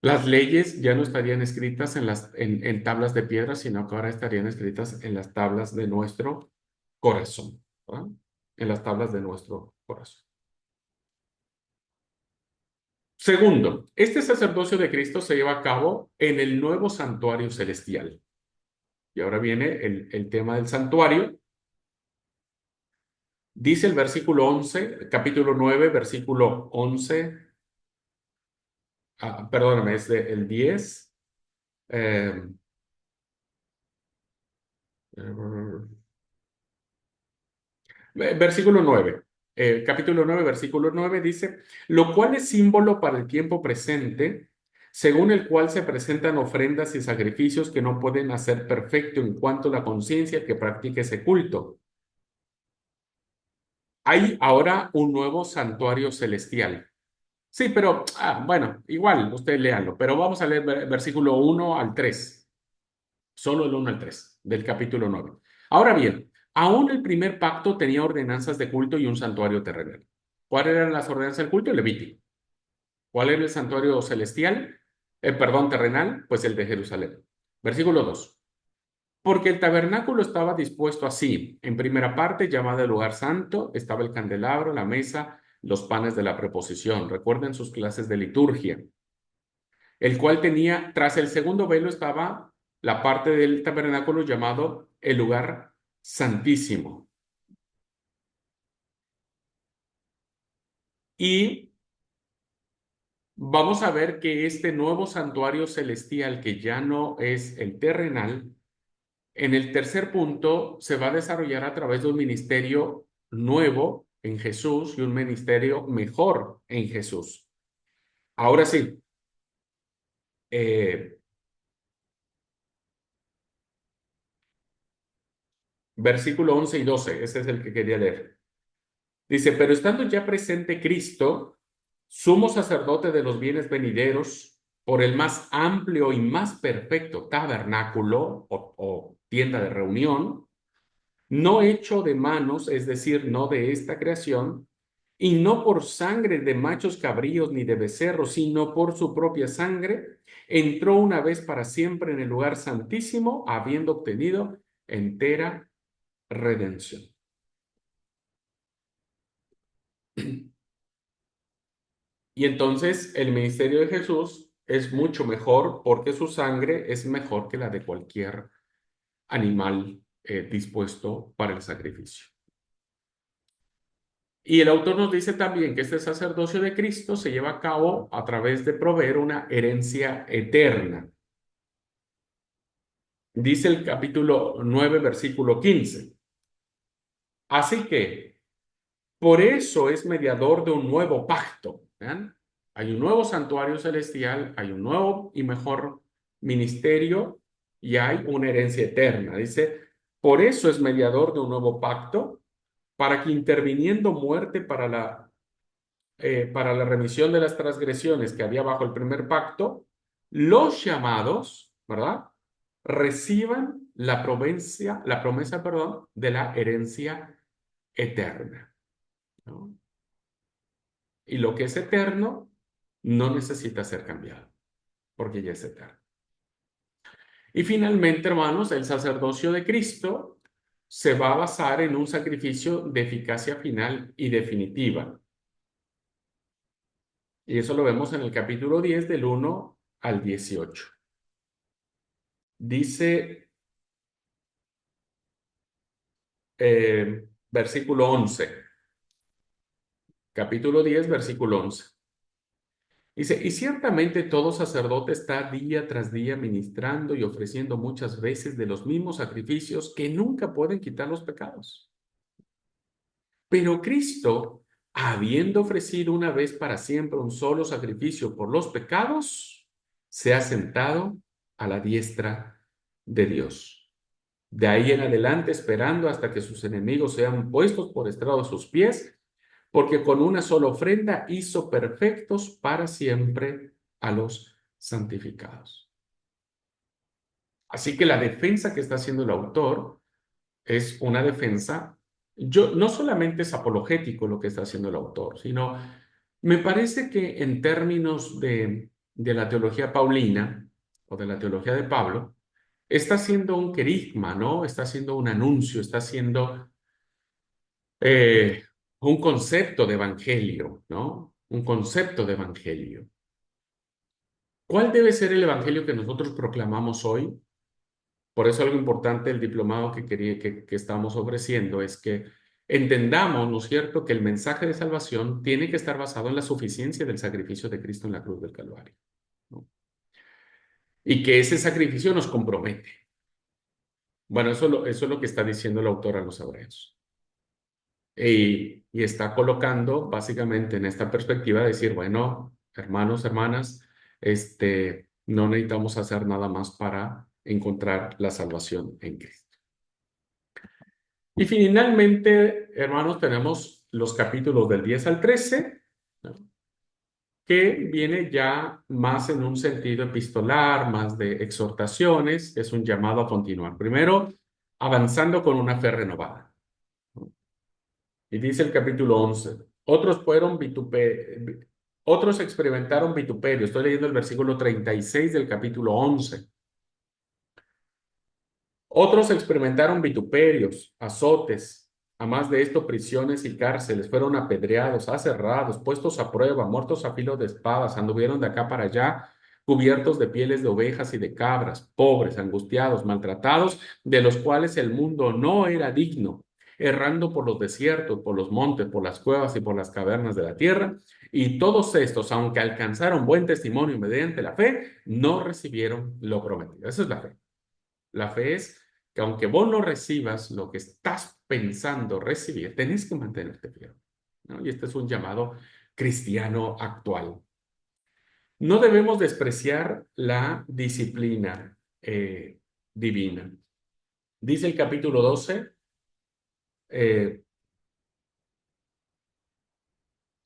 las leyes ya no estarían escritas en tablas de piedra, sino que ahora estarían escritas en las tablas de nuestro corazón, ¿verdad? En las tablas de nuestro corazón. Segundo, este sacerdocio de Cristo se lleva a cabo en el nuevo santuario celestial. Y ahora viene el tema del santuario. Dice el versículo 11, capítulo 9, versículo 11. Perdóname, es el 10. eh, Versículo 9, capítulo 9, versículo 9 dice, lo cual es símbolo para el tiempo presente, según el cual se presentan ofrendas y sacrificios que no pueden hacer perfecto en cuanto a la conciencia que practique ese culto. Hay ahora un nuevo santuario celestial. Sí, pero, bueno, igual, ustedes léanlo, pero vamos a leer versículo 1 al 3. Solo el 1 al 3 del capítulo 9. Ahora bien, aún el primer pacto tenía ordenanzas de culto y un santuario terrenal. ¿Cuáles eran las ordenanzas del culto? El Levítico. ¿Cuál era el santuario celestial? Perdón, terrenal, pues el de Jerusalén. Versículo 2. Porque el tabernáculo estaba dispuesto así. En primera parte, llamada el lugar santo, estaba el candelabro, la mesa, los panes de la preposición. Recuerden sus clases de liturgia, el cual tenía, tras el segundo velo estaba la parte del tabernáculo llamado el lugar santísimo. Y vamos a ver que este nuevo santuario celestial, que ya no es el terrenal, en el tercer punto se va a desarrollar a través de un ministerio nuevo en Jesús y un ministerio mejor en Jesús. Ahora sí, eh, versículo 11 y 12, ese es el que quería leer. Dice, pero estando ya presente Cristo, sumo sacerdote de los bienes venideros, por el más amplio y más perfecto tabernáculo o tienda de reunión, no hecho de manos, es decir, no de esta creación, y no por sangre de machos cabríos ni de becerros, sino por su propia sangre, entró una vez para siempre en el lugar santísimo, habiendo obtenido entera redención. Y entonces el ministerio de Jesús es mucho mejor porque su sangre es mejor que la de cualquier animal dispuesto para el sacrificio. Y el autor nos dice también que este sacerdocio de Cristo se lleva a cabo a través de proveer una herencia eterna. Dice el capítulo 9, versículo 15. Así que por eso es mediador de un nuevo pacto. ¿Vean? Hay un nuevo santuario celestial, hay un nuevo y mejor ministerio y hay una herencia eterna. Dice, por eso es mediador de un nuevo pacto, para que interviniendo muerte para la remisión de las transgresiones que había bajo el primer pacto, los llamados, ¿verdad? Reciban la promesa, perdón, de la herencia eterna, ¿no? Y lo que es eterno no necesita ser cambiado, porque ya es eterno. Y finalmente, hermanos, el sacerdocio de Cristo se va a basar en un sacrificio de eficacia final y definitiva. Y eso lo vemos en el capítulo 10 del 1 al 18. Dice versículo 11, capítulo 10, versículo 11. Dice, y ciertamente todo sacerdote está día tras día ministrando y ofreciendo muchas veces de los mismos sacrificios que nunca pueden quitar los pecados. Pero Cristo, habiendo ofrecido una vez para siempre un solo sacrificio por los pecados, se ha sentado a la diestra de Dios. De ahí en adelante, esperando hasta que sus enemigos sean puestos por estrado a sus pies, porque con una sola ofrenda hizo perfectos para siempre a los santificados. Así que la defensa que está haciendo el autor es una defensa, no solamente es apologético lo que está haciendo el autor, sino me parece que en términos de la teología paulina o de la teología de Pablo, está haciendo un querigma, ¿no? Está haciendo un anuncio, está haciendo eh, un concepto de evangelio, ¿no? Un concepto de evangelio. ¿Cuál debe ser el evangelio que nosotros proclamamos hoy? Por eso algo importante del diplomado que estamos ofreciendo es que entendamos, ¿no es cierto?, que el mensaje de salvación tiene que estar basado en la suficiencia del sacrificio de Cristo en la cruz del Calvario, ¿no? Y que ese sacrificio nos compromete. Bueno, eso es lo que está diciendo el autor a los hebreos. Y está colocando básicamente en esta perspectiva de decir, bueno, hermanos, hermanas, no necesitamos hacer nada más para encontrar la salvación en Cristo. Y finalmente, hermanos, tenemos los capítulos del 10 al 13, ¿no?, que viene ya más en un sentido epistolar, más de exhortaciones, es un llamado a continuar. Primero, avanzando con una fe renovada. Y dice el capítulo 11, otros experimentaron vituperio. Estoy leyendo el versículo 36 del capítulo 11. Otros experimentaron vituperios, azotes, a más de esto prisiones y cárceles, fueron apedreados, aserrados, puestos a prueba, muertos a filo de espadas, anduvieron de acá para allá, cubiertos de pieles de ovejas y de cabras, pobres, angustiados, maltratados, de los cuales el mundo no era digno. errando por los desiertos, por los montes, por las cuevas y por las cavernas de la tierra. Y todos estos, aunque alcanzaron buen testimonio mediante la fe, no recibieron lo prometido. Esa es la fe. La fe es que aunque vos no recibas lo que estás pensando recibir, tenés que mantenerte fiel, ¿no? Y este es un llamado cristiano actual. No debemos despreciar la disciplina divina. Dice el capítulo 12, eh,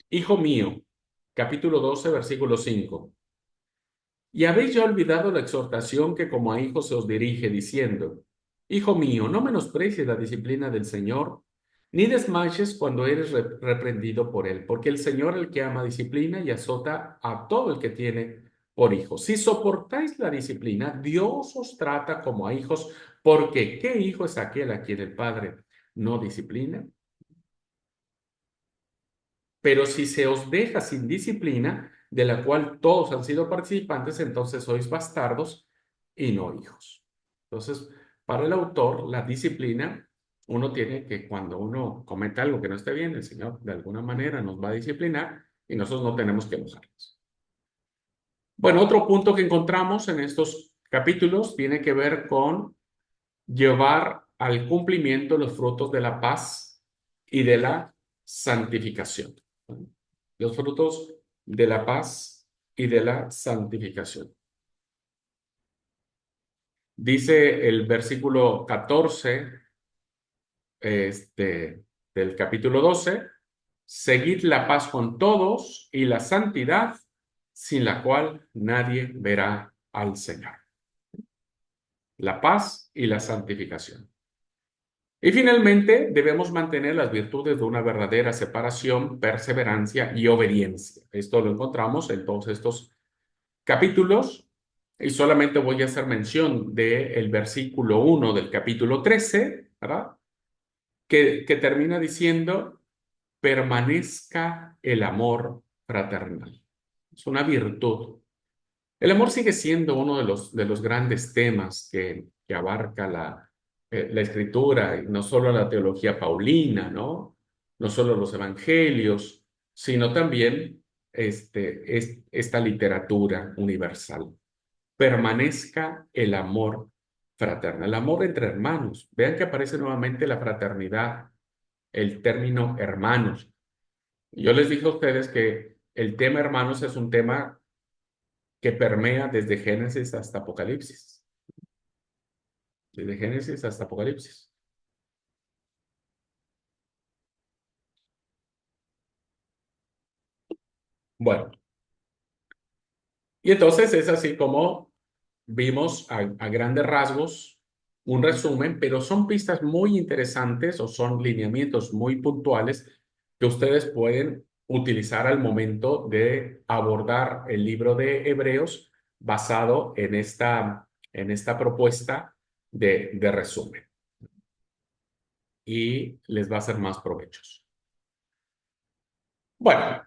Hijo mío, capítulo 12, versículo 5. Y habéis ya olvidado la exhortación que como a hijos se os dirige, diciendo, Hijo mío, no menosprecies la disciplina del Señor, ni desmayes cuando eres reprendido por él, porque el Señor el que ama disciplina y azota a todo el que tiene por hijo. Si soportáis la disciplina, Dios os trata como a hijos, porque ¿qué hijo es aquel a quien el Padre no disciplina? Pero si se os deja sin disciplina, de la cual todos han sido participantes, entonces sois bastardos y no hijos. Entonces, para el autor, la disciplina, uno tiene que, cuando uno comete algo que no esté bien, el Señor de alguna manera nos va a disciplinar y nosotros no tenemos que enojarnos. Bueno, otro punto que encontramos en estos capítulos tiene que ver con llevar al cumplimiento los frutos de la paz y de la santificación. Los frutos de la paz y de la santificación. Dice el versículo 14 del capítulo 12, seguid la paz con todos y la santidad, sin la cual nadie verá al Señor. La paz y la santificación. Y finalmente, debemos mantener las virtudes de una verdadera separación, perseverancia y obediencia. Esto lo encontramos en todos estos capítulos y solamente voy a hacer mención del versículo 1 del capítulo 13, ¿verdad? Que termina diciendo, permanezca el amor fraternal. Es una virtud. El amor sigue siendo uno de los grandes temas que abarca la escritura, y no solo la teología paulina, ¿no? No solo los evangelios, sino también esta literatura universal. Permanezca el amor fraternal, el amor entre hermanos. Vean que aparece nuevamente la fraternidad, el término hermanos. Yo les dije a ustedes que el tema hermanos es un tema que permea desde Génesis hasta Apocalipsis. Desde Génesis hasta Apocalipsis. Bueno, y entonces es así como vimos a grandes rasgos un resumen, pero son pistas muy interesantes o son lineamientos muy puntuales que ustedes pueden utilizar al momento de abordar el libro de Hebreos basado en esta propuesta de resumen y les va a ser más provechoso. Bueno,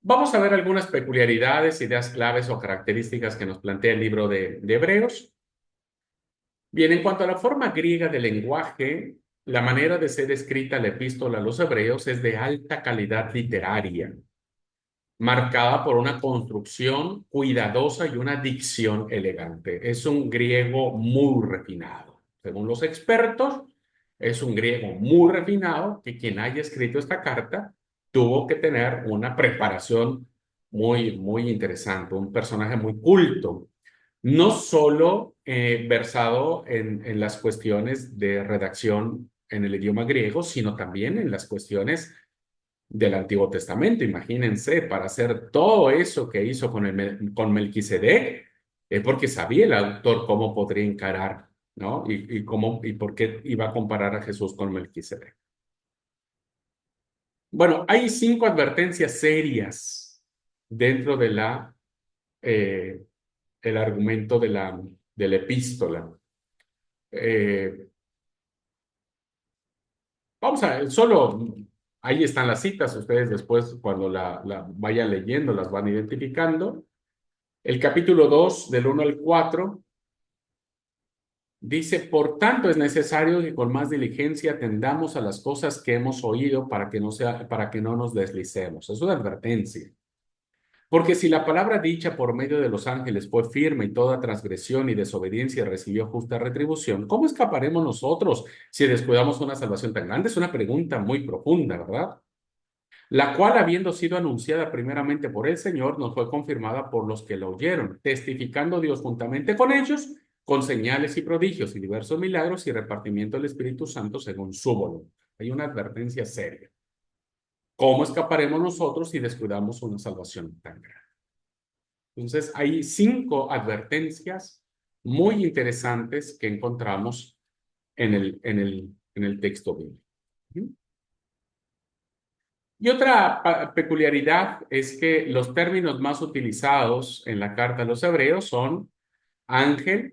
vamos a ver algunas peculiaridades, ideas claves o características que nos plantea el libro de Hebreos. Bien, en cuanto a la forma griega del lenguaje, la manera de ser escrita la epístola a los hebreos es de alta calidad literaria, marcada por una construcción cuidadosa y una dicción elegante. Es un griego muy refinado. Según los expertos, es un griego muy refinado que quien haya escrito esta carta tuvo que tener una preparación muy interesante, un personaje muy culto, no solo versado en las cuestiones de redacción en el idioma griego, sino también en las cuestiones del Antiguo Testamento. Imagínense, para hacer todo eso que hizo con Melquisedec, es porque sabía el autor cómo podría encarar, ¿no? Y por qué iba a comparar a Jesús con Melquisedec. Bueno, hay 5 advertencias serias dentro de eh, el argumento de la epístola. Eh, Vamos a ver, solo ahí están las citas, ustedes después cuando la vayan leyendo las van identificando. El capítulo 2 del 1 al 4 Dice, por tanto, es necesario que con más diligencia atendamos a las cosas que hemos oído para que no nos deslicemos. Es una advertencia. Porque si la palabra dicha por medio de los ángeles fue firme y toda transgresión y desobediencia recibió justa retribución, ¿cómo escaparemos nosotros si descuidamos una salvación tan grande? Es una pregunta muy profunda, ¿verdad? La cual, habiendo sido anunciada primeramente por el Señor, nos fue confirmada por los que la oyeron, testificando Dios juntamente con ellos, con señales y prodigios y diversos milagros y repartimiento del Espíritu Santo según su voluntad. Hay una advertencia seria. ¿Cómo escaparemos nosotros si descuidamos una salvación tan grande? Entonces, hay 5 advertencias muy interesantes que encontramos en el texto bíblico. Y otra peculiaridad es que los términos más utilizados en la carta a los hebreos son ángel,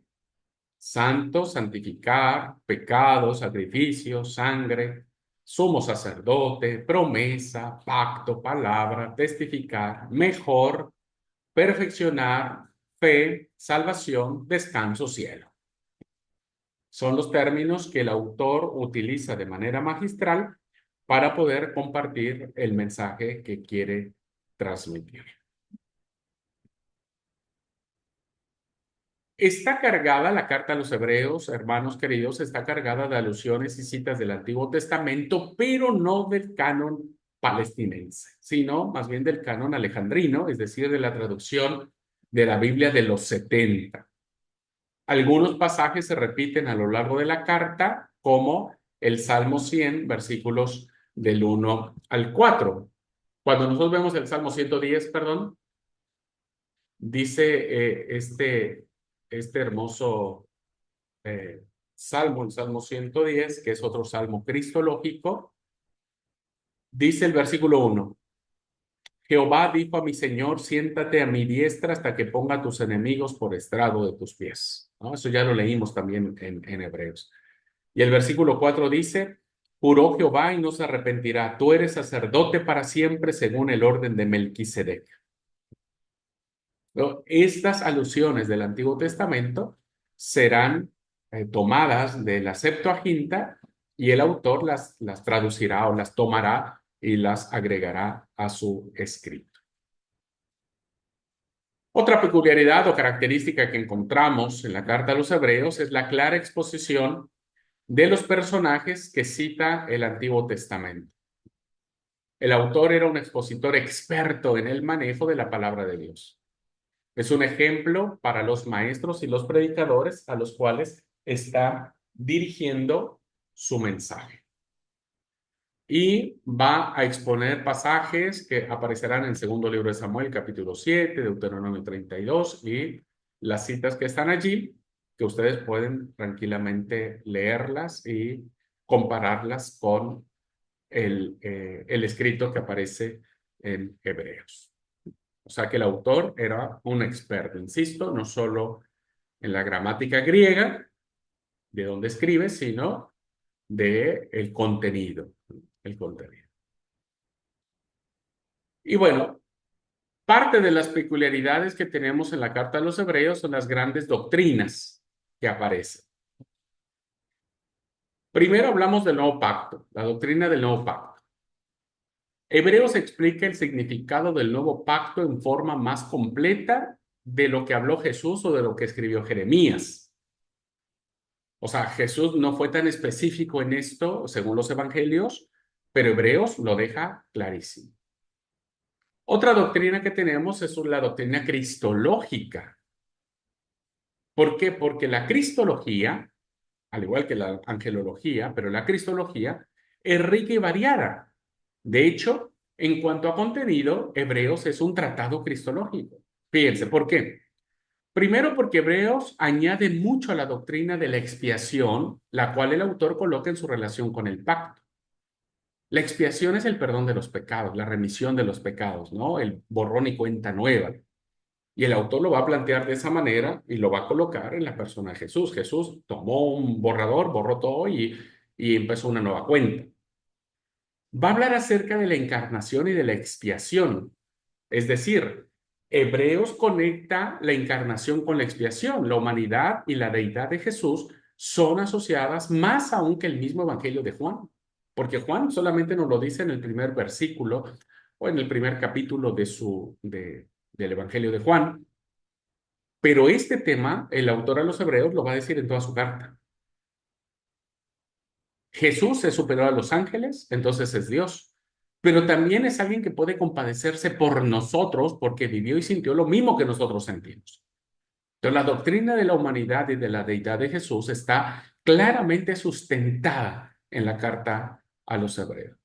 santo, santificar, pecado, sacrificio, sangre, sumo sacerdote, promesa, pacto, palabra, testificar, mejor, perfeccionar, fe, salvación, descanso, cielo. Son los términos que el autor utiliza de manera magistral para poder compartir el mensaje que quiere transmitir. Está cargada la carta a los hebreos, hermanos queridos, está cargada de alusiones y citas del Antiguo Testamento, pero no del canon palestinense, sino más bien del canon alejandrino, es decir, de la traducción de la Biblia de los 70. Algunos pasajes se repiten a lo largo de la carta, como el Salmo 100, versículos del 1 al 4. Cuando nosotros vemos el Salmo 110, perdón, dice este hermoso salmo, el Salmo 110, que es otro salmo cristológico, dice el versículo 1. Jehová dijo a mi Señor, siéntate a mi diestra hasta que ponga a tus enemigos por estrado de tus pies. ¿No? Eso ya lo leímos también en Hebreos. Y el versículo 4 dice, juró Jehová y no se arrepentirá, tú eres sacerdote para siempre según el orden de Melquisedec. ¿No? Estas alusiones del Antiguo Testamento serán tomadas de la Septuaginta y el autor las traducirá o las tomará y las agregará a su escrito. Otra peculiaridad o característica que encontramos en la carta a los hebreos es la clara exposición de los personajes que cita el Antiguo Testamento. El autor era un expositor experto en el manejo de la palabra de Dios. Es un ejemplo para los maestros y los predicadores a los cuales está dirigiendo su mensaje. Y va a exponer pasajes que aparecerán en el segundo libro de Samuel, capítulo 7, Deuteronomio 32, y las citas que están allí, que ustedes pueden tranquilamente leerlas y compararlas con el escrito que aparece en Hebreos. O sea que el autor era un experto, insisto, no solo en la gramática griega, de donde escribe, sino de el contenido. Y bueno, parte de las peculiaridades que tenemos en la carta a los hebreos son las grandes doctrinas que aparecen. Primero hablamos del nuevo pacto, la doctrina del nuevo pacto. Hebreos explica el significado del nuevo pacto en forma más completa de lo que habló Jesús o de lo que escribió Jeremías. O sea, Jesús no fue tan específico en esto, según los evangelios, pero Hebreos lo deja clarísimo. Otra doctrina que tenemos es la doctrina cristológica. ¿Por qué? Porque la cristología, al igual que la angelología, pero la cristología es rica y variada. De hecho, en cuanto a contenido, Hebreos es un tratado cristológico. Fíjense, ¿por qué? Primero porque Hebreos añade mucho a la doctrina de la expiación, la cual el autor coloca en su relación con el pacto. La expiación es el perdón de los pecados, la remisión de los pecados, ¿no? El borrón y cuenta nueva. Y el autor lo va a plantear de esa manera y lo va a colocar en la persona de Jesús. Jesús tomó un borrador, borró todo y empezó una nueva cuenta. Va a hablar acerca de la encarnación y de la expiación. Es decir, Hebreos conecta la encarnación con la expiación. La humanidad y la deidad de Jesús son asociadas más aún que el mismo Evangelio de Juan, porque Juan solamente nos lo dice en el primer versículo o en el primer capítulo del Evangelio de Juan, pero este tema, el autor a los Hebreos lo va a decir en toda su carta. Jesús es superior a los ángeles, entonces es Dios, pero también es alguien que puede compadecerse por nosotros porque vivió y sintió lo mismo que nosotros sentimos. Entonces, la doctrina de la humanidad y de la deidad de Jesús está claramente sustentada en la carta a los Hebreos.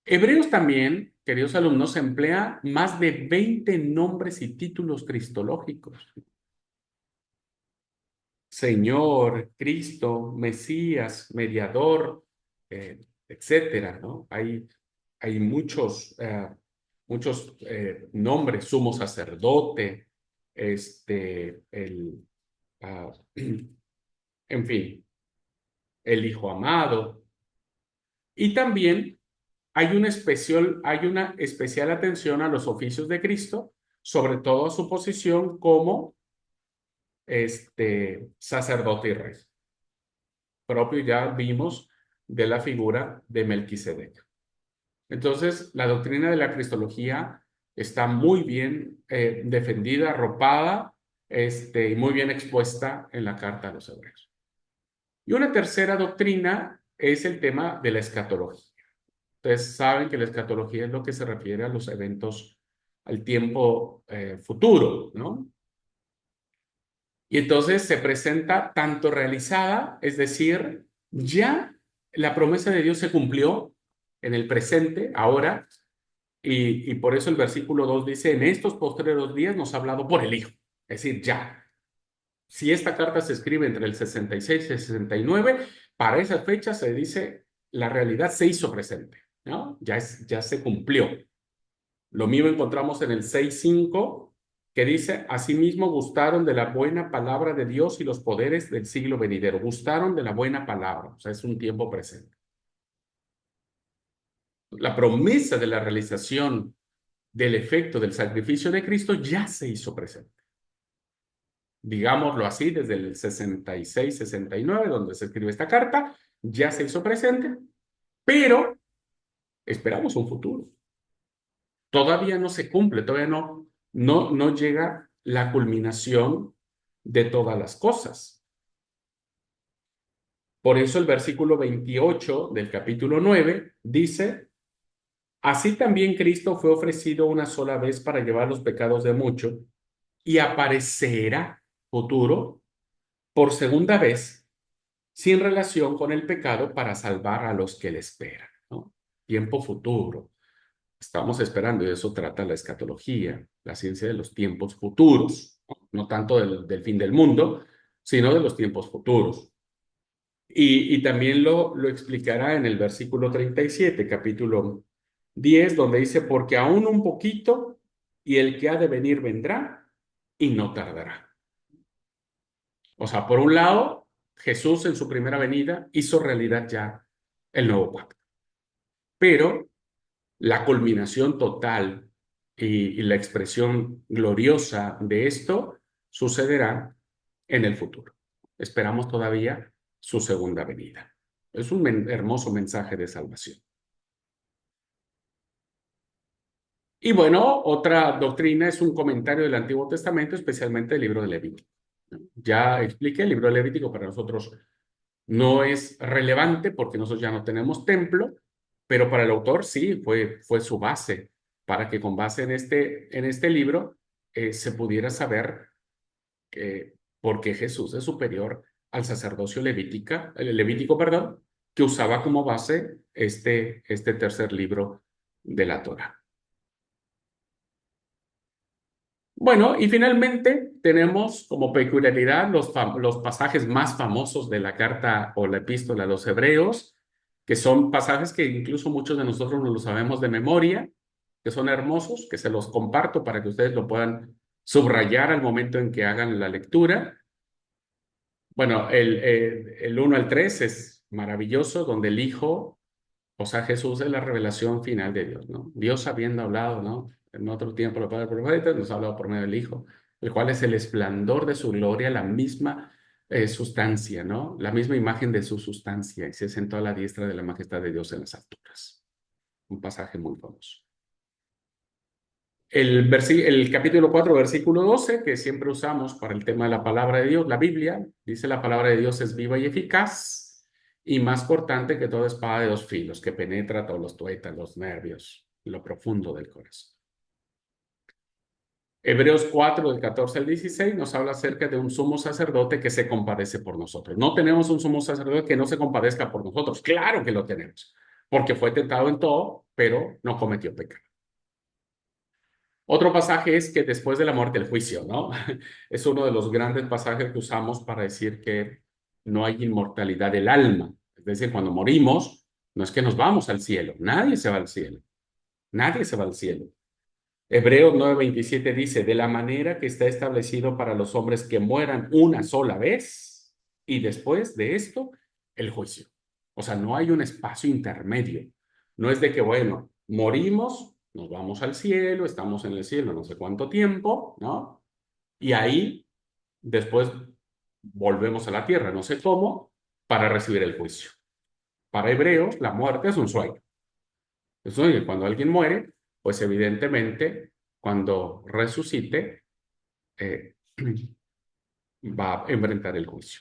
Hebreos también, queridos alumnos, emplea más de 20 nombres y títulos cristológicos. Señor, Cristo, Mesías, Mediador, etcétera, ¿no? Hay muchos nombres, sumo sacerdote, ah, en fin, el Hijo amado. Y también hay una especial atención a los oficios de Cristo, sobre todo a su posición como sacerdote y rey. Propio ya vimos de la figura de Melquisedec. Entonces, la doctrina de la cristología está muy bien defendida, arropada, y muy bien expuesta en la carta a los Hebreos. Y una tercera doctrina es el tema de la escatología. Ustedes saben que la escatología es lo que se refiere a los eventos, al tiempo futuro, ¿no? Y entonces se presenta tanto realizada, es decir, ya la promesa de Dios se cumplió en el presente, ahora, y por eso el versículo 2 dice, en estos postreros días nos ha hablado por el Hijo. Es decir, ya. Si esta carta se escribe entre el 66 y 69, para esa fecha se dice, la realidad se hizo presente, ¿no? Ya se cumplió. Lo mismo encontramos en el 6:5, que dice, asimismo gustaron de la buena palabra de Dios y los poderes del siglo venidero. Gustaron de la buena palabra, o sea, es un tiempo presente. La promesa de la realización del efecto del sacrificio de Cristo ya se hizo presente. Digámoslo así, desde el 66, 69, donde se escribe esta carta, ya se hizo presente, pero esperamos un futuro. Todavía no se cumple, todavía no llega la culminación de todas las cosas. Por eso el versículo 28 del capítulo 9 dice, así también Cristo fue ofrecido una sola vez para llevar los pecados de muchos y aparecerá futuro por segunda vez sin relación con el pecado para salvar a los que le esperan, ¿no? Tiempo futuro. Estamos esperando, y de eso trata la escatología, la ciencia de los tiempos futuros, no tanto del fin del mundo, sino de los tiempos futuros. Y también lo explicará en el versículo 37, capítulo 10, donde dice, porque aún un poquito y el que ha de venir vendrá y no tardará. O sea, por un lado, Jesús en su primera venida hizo realidad ya el nuevo pacto, pero la culminación total y la expresión gloriosa de esto sucederá en el futuro. Esperamos todavía su segunda venida. Es un hermoso mensaje de salvación. Y bueno, otra doctrina es un comentario del Antiguo Testamento, especialmente el libro de Levítico. Ya expliqué, el libro de Levítico para nosotros no es relevante porque nosotros ya no tenemos templo, pero para el autor sí, fue su base, para que con base en este libro se pudiera saber por qué Jesús es superior al sacerdocio levítico, perdón, que usaba como base este tercer libro de la Torá. Bueno, y finalmente tenemos como peculiaridad los pasajes más famosos de la carta o la epístola a los Hebreos, que son pasajes que incluso muchos de nosotros no los sabemos de memoria, que son hermosos, que se los comparto para que ustedes lo puedan subrayar al momento en que hagan la lectura. Bueno, el 1 al 3 es maravilloso, donde el Hijo, o sea, Jesús es la revelación final de Dios, ¿no? Dios habiendo hablado, ¿no? En otro tiempo, los padres profetas nos ha hablado por medio del Hijo, el cual es el esplendor de su gloria, la misma sustancia, ¿no? La misma imagen de su sustancia y se sentó a la diestra de la majestad de Dios en las alturas. Un pasaje muy famoso. El capítulo 4, versículo 12, que siempre usamos para el tema de la palabra de Dios, la Biblia, dice la palabra de Dios es viva y eficaz y más cortante que toda espada de dos filos, que penetra todos los tuétanos, los nervios, lo profundo del corazón. Hebreos 4, del 14 al 16, nos habla acerca de un sumo sacerdote que se compadece por nosotros. No tenemos un sumo sacerdote que no se compadezca por nosotros. Claro que lo tenemos, porque fue tentado en todo, pero no cometió pecado. Otro pasaje es que después de la muerte, el juicio, ¿no? Es uno de los grandes pasajes que usamos para decir que no hay inmortalidad del alma. Es decir, cuando morimos, no es que nos vamos al cielo. Nadie se va al cielo. Nadie se va al cielo. Hebreos 9:27 dice, de la manera que está establecido para los hombres que mueran una sola vez y después de esto, el juicio. O sea, no hay un espacio intermedio. No es de que, bueno, morimos, nos vamos al cielo, estamos en el cielo no sé cuánto tiempo, ¿no? Y ahí después volvemos a la tierra, no sé cómo, para recibir el juicio. Para Hebreos, la muerte es un sueño. Es un sueño. Cuando alguien muere, pues evidentemente, cuando resucite, eh, va a enfrentar el juicio.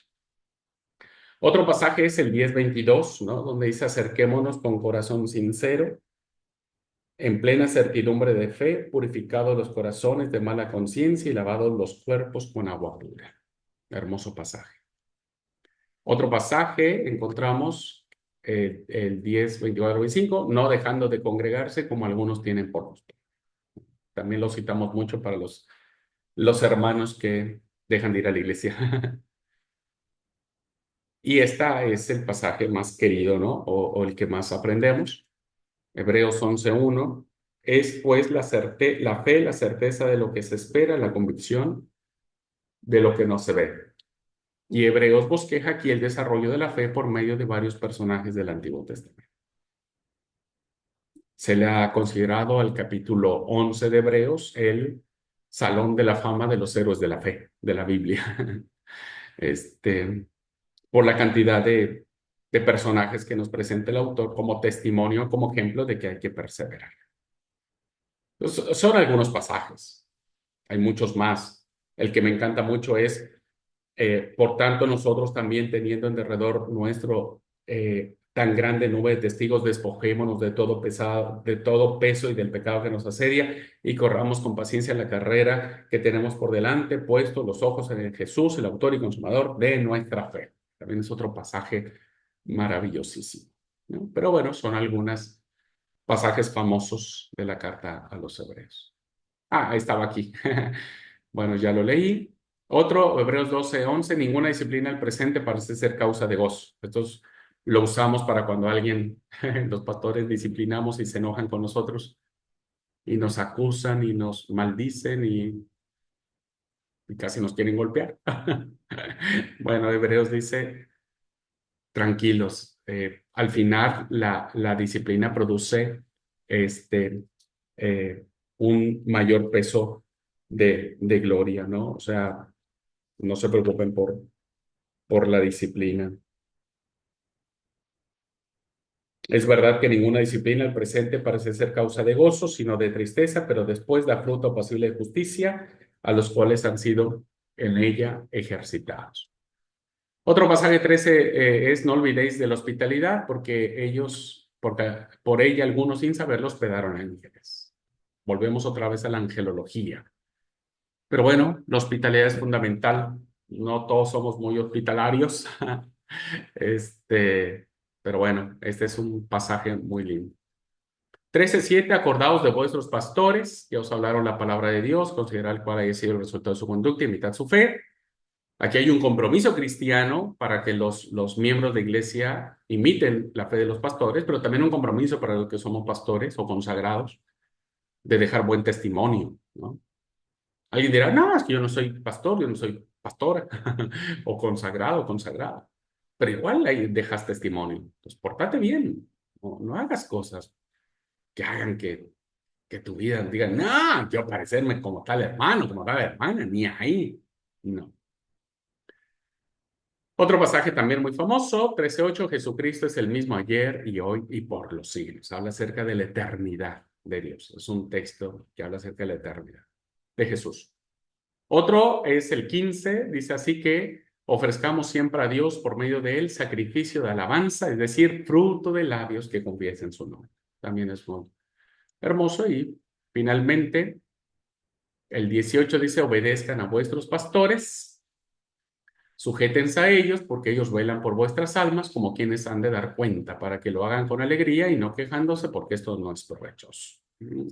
Otro pasaje es el 10:22, ¿no? Donde dice, acerquémonos con corazón sincero, en plena certidumbre de fe, purificados los corazones de mala conciencia y lavados los cuerpos con agua pura. Hermoso pasaje. Otro pasaje encontramos el 10:24-25, no dejando de congregarse como algunos tienen por costumbre. También lo citamos mucho para los hermanos que dejan de ir a la iglesia. Y este es el pasaje más querido, ¿no? O el que más aprendemos. Hebreos 11:1. Es pues la fe, la certeza de lo que se espera, la convicción de lo que no se ve. Y Hebreos bosqueja aquí el desarrollo de la fe por medio de varios personajes del Antiguo Testamento. Se le ha considerado al capítulo 11 de Hebreos el salón de la fama de los héroes de la fe, de la Biblia. Este, por la cantidad de personajes que nos presenta el autor como testimonio, como ejemplo de que hay que perseverar. Entonces, son algunos pasajes, hay muchos más. El que me encanta mucho es, por tanto, nosotros también teniendo en derredor nuestro tan grande nube de testigos, despojémonos de todo pesado, de todo peso y del pecado que nos asedia y corramos con paciencia la carrera que tenemos por delante, puesto los ojos en Jesús, el autor y consumador de nuestra fe. También es otro pasaje maravillosísimo, ¿no? Pero bueno, son algunos pasajes famosos de la carta a los hebreos. Ah, ahí estaba aquí. Bueno, ya lo leí. Otro, Hebreos 12:11, ninguna disciplina del presente parece ser causa de gozo. Entonces, lo usamos para cuando alguien, los pastores disciplinamos y se enojan con nosotros y nos acusan y nos maldicen y casi nos quieren golpear. Bueno, Hebreos dice, tranquilos, al final la disciplina produce este, un mayor peso de gloria, ¿no? O sea, no se preocupen por la disciplina. Es verdad que ninguna disciplina al presente parece ser causa de gozo, sino de tristeza, pero después da fruto posible de justicia a los cuales han sido en ella ejercitados. Otro pasaje 13 es, no olvidéis de la hospitalidad, porque por ella algunos sin saberlo hospedaron ángeles. Volvemos otra vez a la angelología. Pero bueno, la hospitalidad es fundamental. No todos somos muy hospitalarios. Este, pero bueno, este es un pasaje muy lindo. 13:7, acordaos de vuestros pastores, que os hablaron la palabra de Dios, considerad cuál haya sido el resultado de su conducta, imitad su fe. Aquí hay un compromiso cristiano para que los miembros de iglesia imiten la fe de los pastores, pero también un compromiso para los que somos pastores o consagrados de dejar buen testimonio, ¿no? Alguien dirá, no, es que yo no soy pastor, yo no soy pastora o consagrado, consagrada, pero igual ahí dejas testimonio. Entonces, pórtate bien, no hagas cosas que hagan que tu vida diga, no, quiero parecerme como tal hermano, como tal hermana, ni ahí. No. Otro pasaje también muy famoso, 13:8, Jesucristo es el mismo ayer y hoy y por los siglos. Habla acerca de la eternidad de Dios. Es un texto que habla acerca de la eternidad de Jesús. Otro es el 15, dice así que ofrezcamos siempre a Dios por medio de él sacrificio de alabanza, es decir, fruto de labios que confiesen su nombre. También es muy hermoso. Y finalmente, el 18 dice, obedezcan a vuestros pastores, sujétense a ellos porque ellos velan por vuestras almas como quienes han de dar cuenta para que lo hagan con alegría y no quejándose porque esto no es provechoso.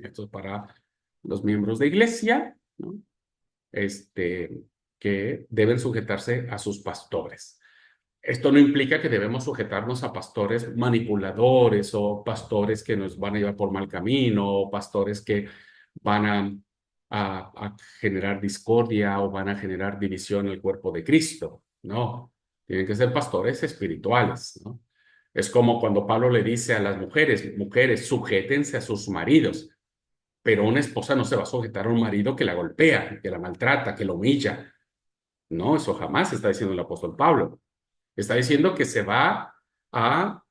Esto es para los miembros de iglesia, ¿no? este, que deben sujetarse a sus pastores. Esto no implica que debemos sujetarnos a pastores manipuladores o pastores que nos van a llevar por mal camino o pastores que van a generar discordia o van a generar división en el cuerpo de Cristo. No, tienen que ser pastores espirituales, ¿no? Es como cuando Pablo le dice a las mujeres, mujeres, sujétense a sus maridos, pero una esposa no se va a sujetar a un marido que la golpea, que la maltrata, que la humilla. No, eso jamás está diciendo el apóstol Pablo. Está diciendo que se va a,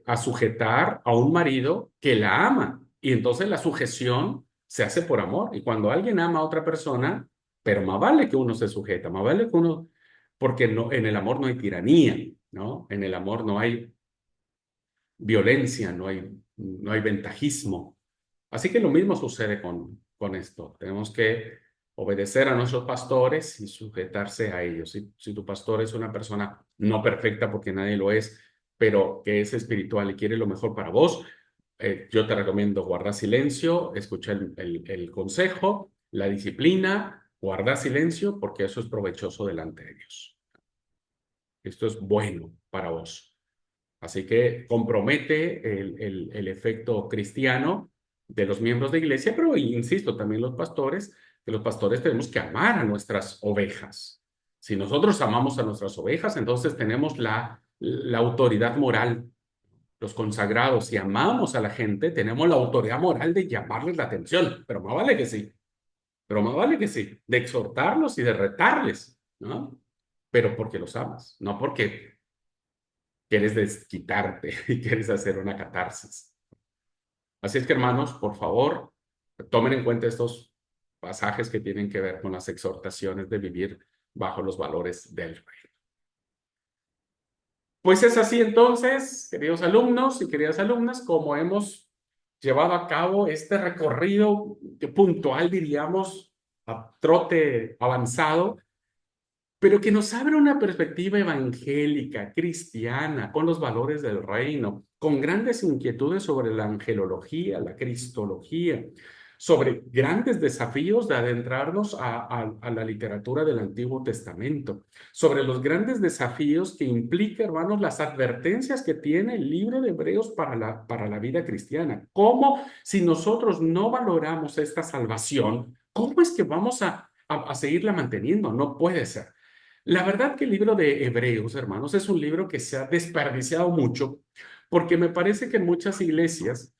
a sujetar a un marido que la ama. Y entonces la sujeción se hace por amor. Y cuando alguien ama a otra persona, pero más vale que uno se sujeta, más vale que uno, porque no, en el amor no hay tiranía, ¿no? En el amor no hay violencia, no hay ventajismo. Así que lo mismo sucede con esto. Tenemos que obedecer a nuestros pastores y sujetarse a ellos. Si tu pastor es una persona no perfecta, porque nadie lo es, pero que es espiritual y quiere lo mejor para vos, yo te recomiendo guardar silencio, escuchar el consejo, la disciplina, guardar silencio, porque eso es provechoso delante de Dios. Esto es bueno para vos. Así que compromete el efecto cristiano de los miembros de iglesia, pero insisto, también los pastores, que los pastores tenemos que amar a nuestras ovejas. Si nosotros amamos a nuestras ovejas, entonces tenemos la autoridad moral. Los consagrados, si amamos a la gente, tenemos la autoridad moral de llamarles la atención, pero más vale que sí, pero más vale que sí, de exhortarlos y de retarles, ¿no? Pero porque los amas, no porque quieres desquitarte y quieres hacer una catarsis. Así es que, hermanos, por favor, tomen en cuenta estos pasajes que tienen que ver con las exhortaciones de vivir bajo los valores del reino. Pues es así entonces, queridos alumnos y queridas alumnas, como hemos llevado a cabo este recorrido puntual, diríamos, a trote avanzado, pero que nos abre una perspectiva evangélica, cristiana, con los valores del reino, con grandes inquietudes sobre la angelología, la cristología, sobre grandes desafíos de adentrarnos a la literatura del Antiguo Testamento, sobre los grandes desafíos que implica, hermanos, las advertencias que tiene el libro de Hebreos para la vida cristiana. ¿Cómo, si nosotros no valoramos esta salvación, cómo es que vamos a seguirla manteniendo? No puede ser. La verdad que el libro de Hebreos, hermanos, es un libro que se ha desperdiciado mucho porque me parece que en muchas iglesias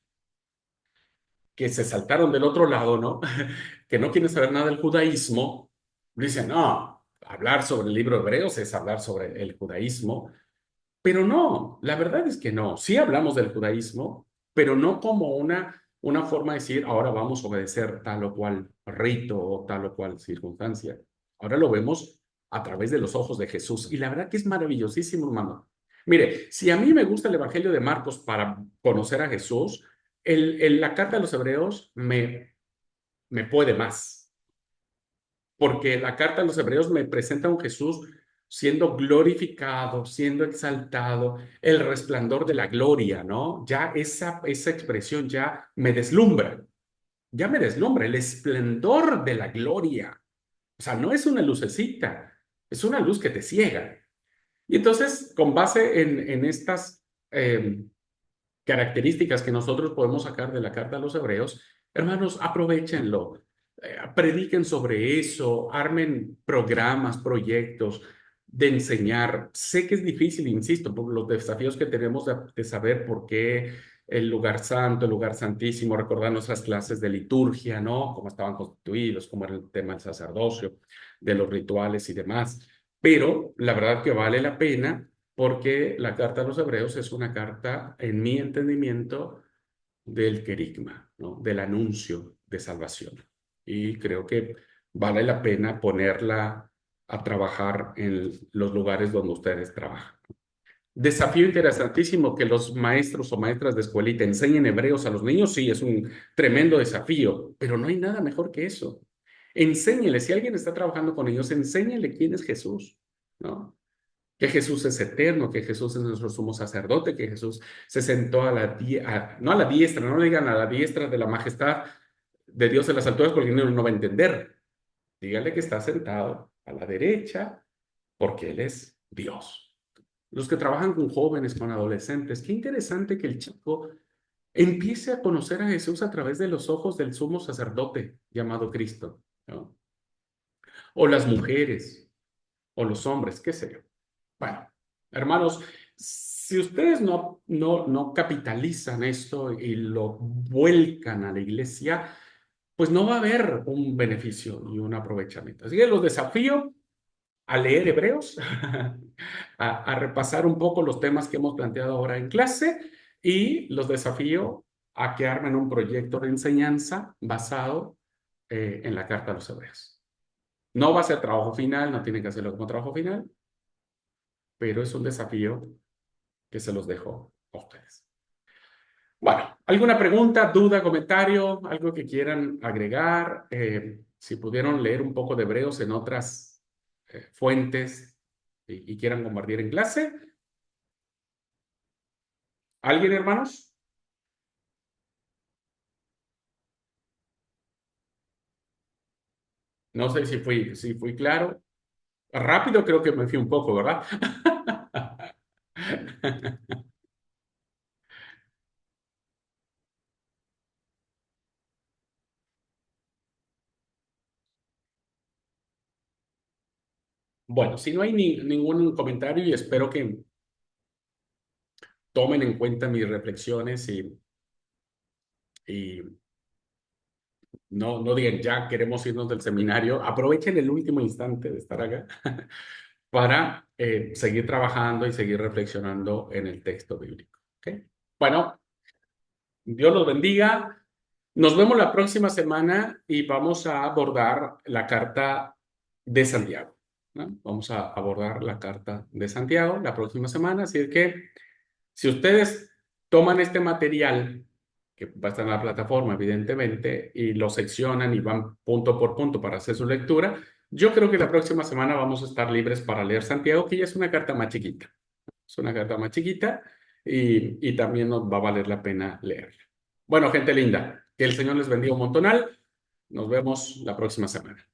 que se saltaron del otro lado, ¿no? Que no quieren saber nada del judaísmo, dicen, no, hablar sobre el libro de Hebreos es hablar sobre el judaísmo, pero no, la verdad es que no. Sí hablamos del judaísmo, pero no como una forma de decir, ahora vamos a obedecer tal o cual rito o tal o cual circunstancia. Ahora lo vemos a través de los ojos de Jesús. Y la verdad que es maravillosísimo, hermano. Mire, si a mí me gusta el Evangelio de Marcos para conocer a Jesús, la carta de los Hebreos me puede más, porque la carta de los Hebreos me presenta a un Jesús siendo glorificado, siendo exaltado, el resplandor de la gloria, ¿no? Ya esa expresión ya me deslumbra, el esplendor de la gloria. O sea, no es una lucecita, es una luz que te ciega. Y entonces, con base en estas características que nosotros podemos sacar de la carta a los hebreos, hermanos, aprovechenlo, prediquen sobre eso, armen programas, proyectos de enseñar. Sé que es difícil, insisto, por los desafíos que tenemos de saber por qué el lugar santo, el lugar santísimo, recordar nuestras clases de liturgia, ¿no? Cómo estaban constituidos, cómo era el tema del sacerdocio, de los rituales y demás. pero la verdad que vale la pena porque la carta a los hebreos es una carta, en mi entendimiento, del querigma, ¿no? Del anuncio de salvación. Y creo que vale la pena ponerla a trabajar en los lugares donde ustedes trabajan. Desafío interesantísimo que los maestros o maestras de escuelita enseñen hebreos a los niños, sí, es un tremendo desafío, pero no hay nada mejor que eso. Enséñele, si alguien está trabajando con ellos, enséñele quién es Jesús, ¿no? Que Jesús es eterno, que Jesús es nuestro sumo sacerdote, que Jesús se sentó no a la diestra, no le digan a la diestra de la majestad de Dios en las alturas porque el niño no va a entender. Dígale que está sentado a la derecha porque Él es Dios. Los que trabajan con jóvenes, con adolescentes, qué interesante que el chico empiece a conocer a Jesús a través de los ojos del sumo sacerdote llamado Cristo, ¿no? O las mujeres, o los hombres, qué sé yo. Bueno, hermanos, si ustedes no capitalizan esto y lo vuelcan a la iglesia, pues no va a haber un beneficio y un aprovechamiento. Así que los desafío a leer Hebreos, a repasar un poco los temas que hemos planteado ahora en clase y los desafío a que armen un proyecto de enseñanza basado en la carta a los Hebreos. No va a ser trabajo final, no tienen que hacerlo como trabajo final, pero es un desafío que se los dejo a ustedes. Bueno, ¿alguna pregunta, duda, comentario, algo que quieran agregar? Si pudieron leer un poco de Hebreos en otras fuentes y quieran compartir en clase. ¿Alguien, hermanos? No sé si fui claro. Rápido creo que me fui un poco, ¿verdad? Bueno, si no hay ningún comentario y espero que tomen en cuenta mis reflexiones y no digan, ya queremos irnos del seminario, aprovechen el último instante de estar acá para seguir trabajando y seguir reflexionando en el texto bíblico. ¿Ok? Bueno, Dios los bendiga. Nos vemos la próxima semana y vamos a abordar la carta de Santiago, ¿no? Vamos a abordar la carta de Santiago la próxima semana, así que si ustedes toman este material, que va a estar en la plataforma, evidentemente, y lo seccionan y van punto por punto para hacer su lectura, yo creo que la próxima semana vamos a estar libres para leer Santiago, que ya es una carta más chiquita. Es una carta más chiquita y también nos va a valer la pena leerla. Bueno, gente linda, que el Señor les bendiga un montonal. Nos vemos la próxima semana.